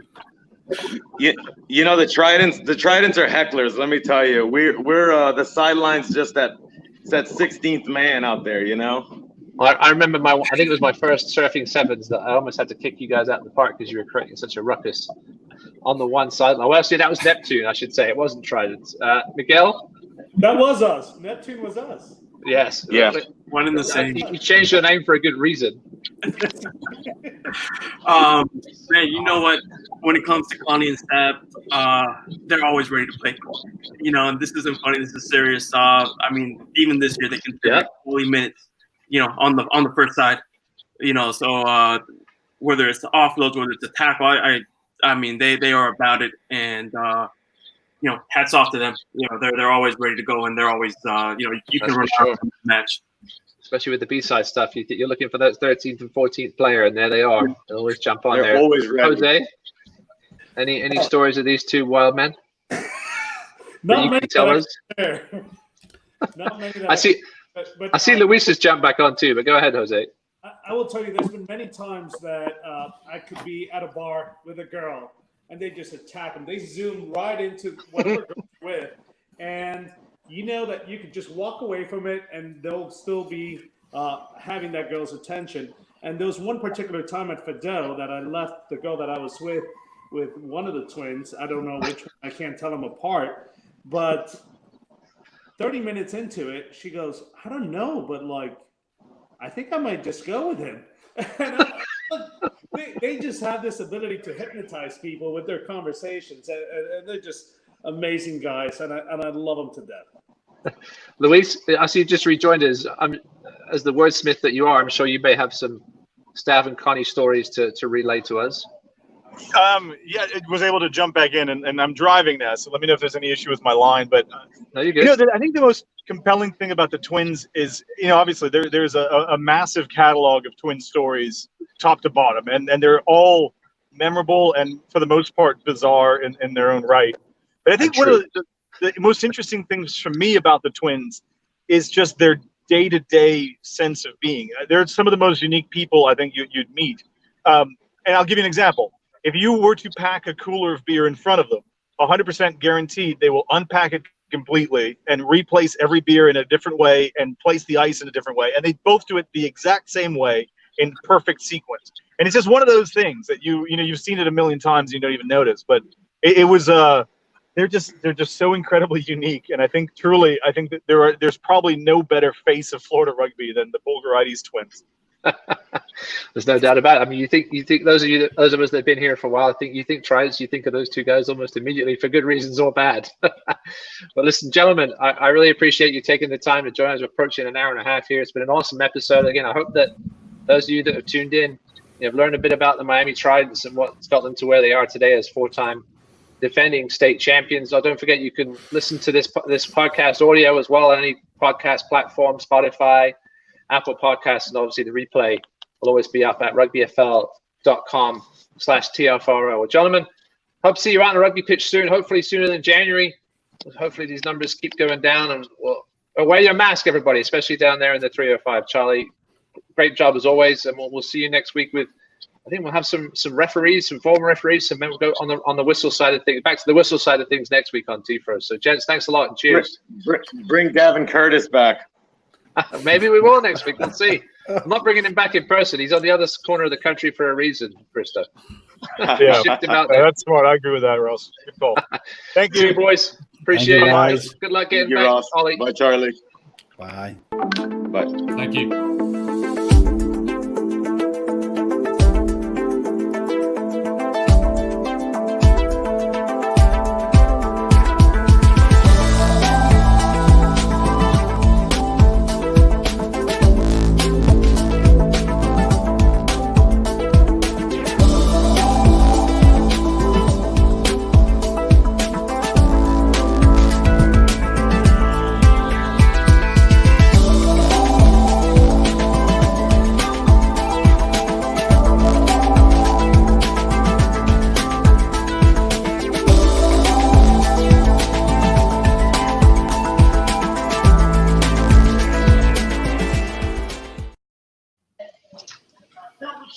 You know, the Tridents are hecklers. Let me tell you, we're the sidelines just that 16th man out there. You know. I remember I think it was my first surfing sevens that I almost had to kick you guys out of the park because you were creating such a ruckus on the one side. Well, actually, that was Neptune, I should say. It wasn't Trident. Miguel? That was us. Neptune was us. Yes. Yeah. One in the same. You changed your name for a good reason. Man, you know what? When it comes to Connie and Stab, they're always ready to play. You know, and this isn't funny. This is serious. I mean, even this year they can play 40 minutes. You know, on the first side, you know, so whether it's the offloads, whether it's a tackle, I mean, they are about it, and you know, hats off to them. You know, they're always ready to go, and they're always, you know, you can run out of the match. Especially with the B-side stuff, you're looking for that 13th and 14th player, and there they are. They always jump on They're there. always ready. Jose, any stories of these two wild men? Not many. Tell us. Not many. I see Luis has jumped back on too, but go ahead, Jose. I will tell you, there's been many times that I could be at a bar with a girl, and they just attack them. They zoom right into whatever girl you're with, and you know that you could just walk away from it, and they'll still be having that girl's attention. And there was one particular time at Fidel that I left the girl that I was with one of the twins. I don't know which one. I can't tell them apart, but 30 minutes into it, she goes, "I don't know, but like, I think I might just go with him." And they just have this ability to hypnotize people with their conversations, and they're just amazing guys, and I love them to death. Luis, I see you just rejoined us. As the wordsmith that you are, I'm sure you may have some Stav and Connie stories to relay to us. Yeah, it was able to jump back in, and I'm driving now, so let me know if there's any issue with my line. But no, you're good. You know, I think the most compelling thing about the Twins is, you know, obviously there's a massive catalog of Twin stories, top to bottom, and they're all memorable and for the most part bizarre in their own right. But I think one of the most interesting things for me about the Twins is just their day-to-day sense of being. They're some of the most unique people I think you'd meet. And I'll give you an example. If you were to pack a cooler of beer in front of them, 100% guaranteed they will unpack it completely and replace every beer in a different way and place the ice in a different way. And they both do it the exact same way in perfect sequence. And it's just one of those things that you've seen it a million times and you don't even notice. But it was they're just so incredibly unique. And I think that there's probably no better face of Florida rugby than the Bulgarides twins. There's no doubt about it. I mean, you think those of us that have been here for a while, you think Tridents, you think of those two guys almost immediately for good reasons or bad. But listen, gentlemen, I really appreciate you taking the time to join us. We're approaching an hour and a half here. It's been an awesome episode. Again, I hope that those of you that have tuned in, have learned a bit about the Miami Tridents and what's got them to where they are today as four-time defending state champions. Don't forget, you can listen to this podcast audio as well on any podcast platform, Spotify, Apple Podcasts, and obviously the replay will always be up at rugbyfl.com/TFRO. Well, gentlemen, hope to see you out on the rugby pitch soon, hopefully sooner than January. Hopefully these numbers keep going down, and wear your mask, everybody, especially down there in the 305. Charlie, great job as always, and we'll see you next week with, I think we'll have some referees, some former referees, some men will go on the whistle side of things, back to the whistle side of things next week on TFRO. So, gents, thanks a lot and cheers. Bring Gavin Curtis back. Maybe we will next week. We'll see. I'm not bringing him back in person. He's on the other corner of the country for a reason, Krista. Yeah, Shipped him out there. That's smart. I agree with that, Ross. Good call. Thank you, boys. Appreciate it, guys. Good luck getting back. Ross. Ollie. Bye, Charlie. Bye. Bye. Thank you.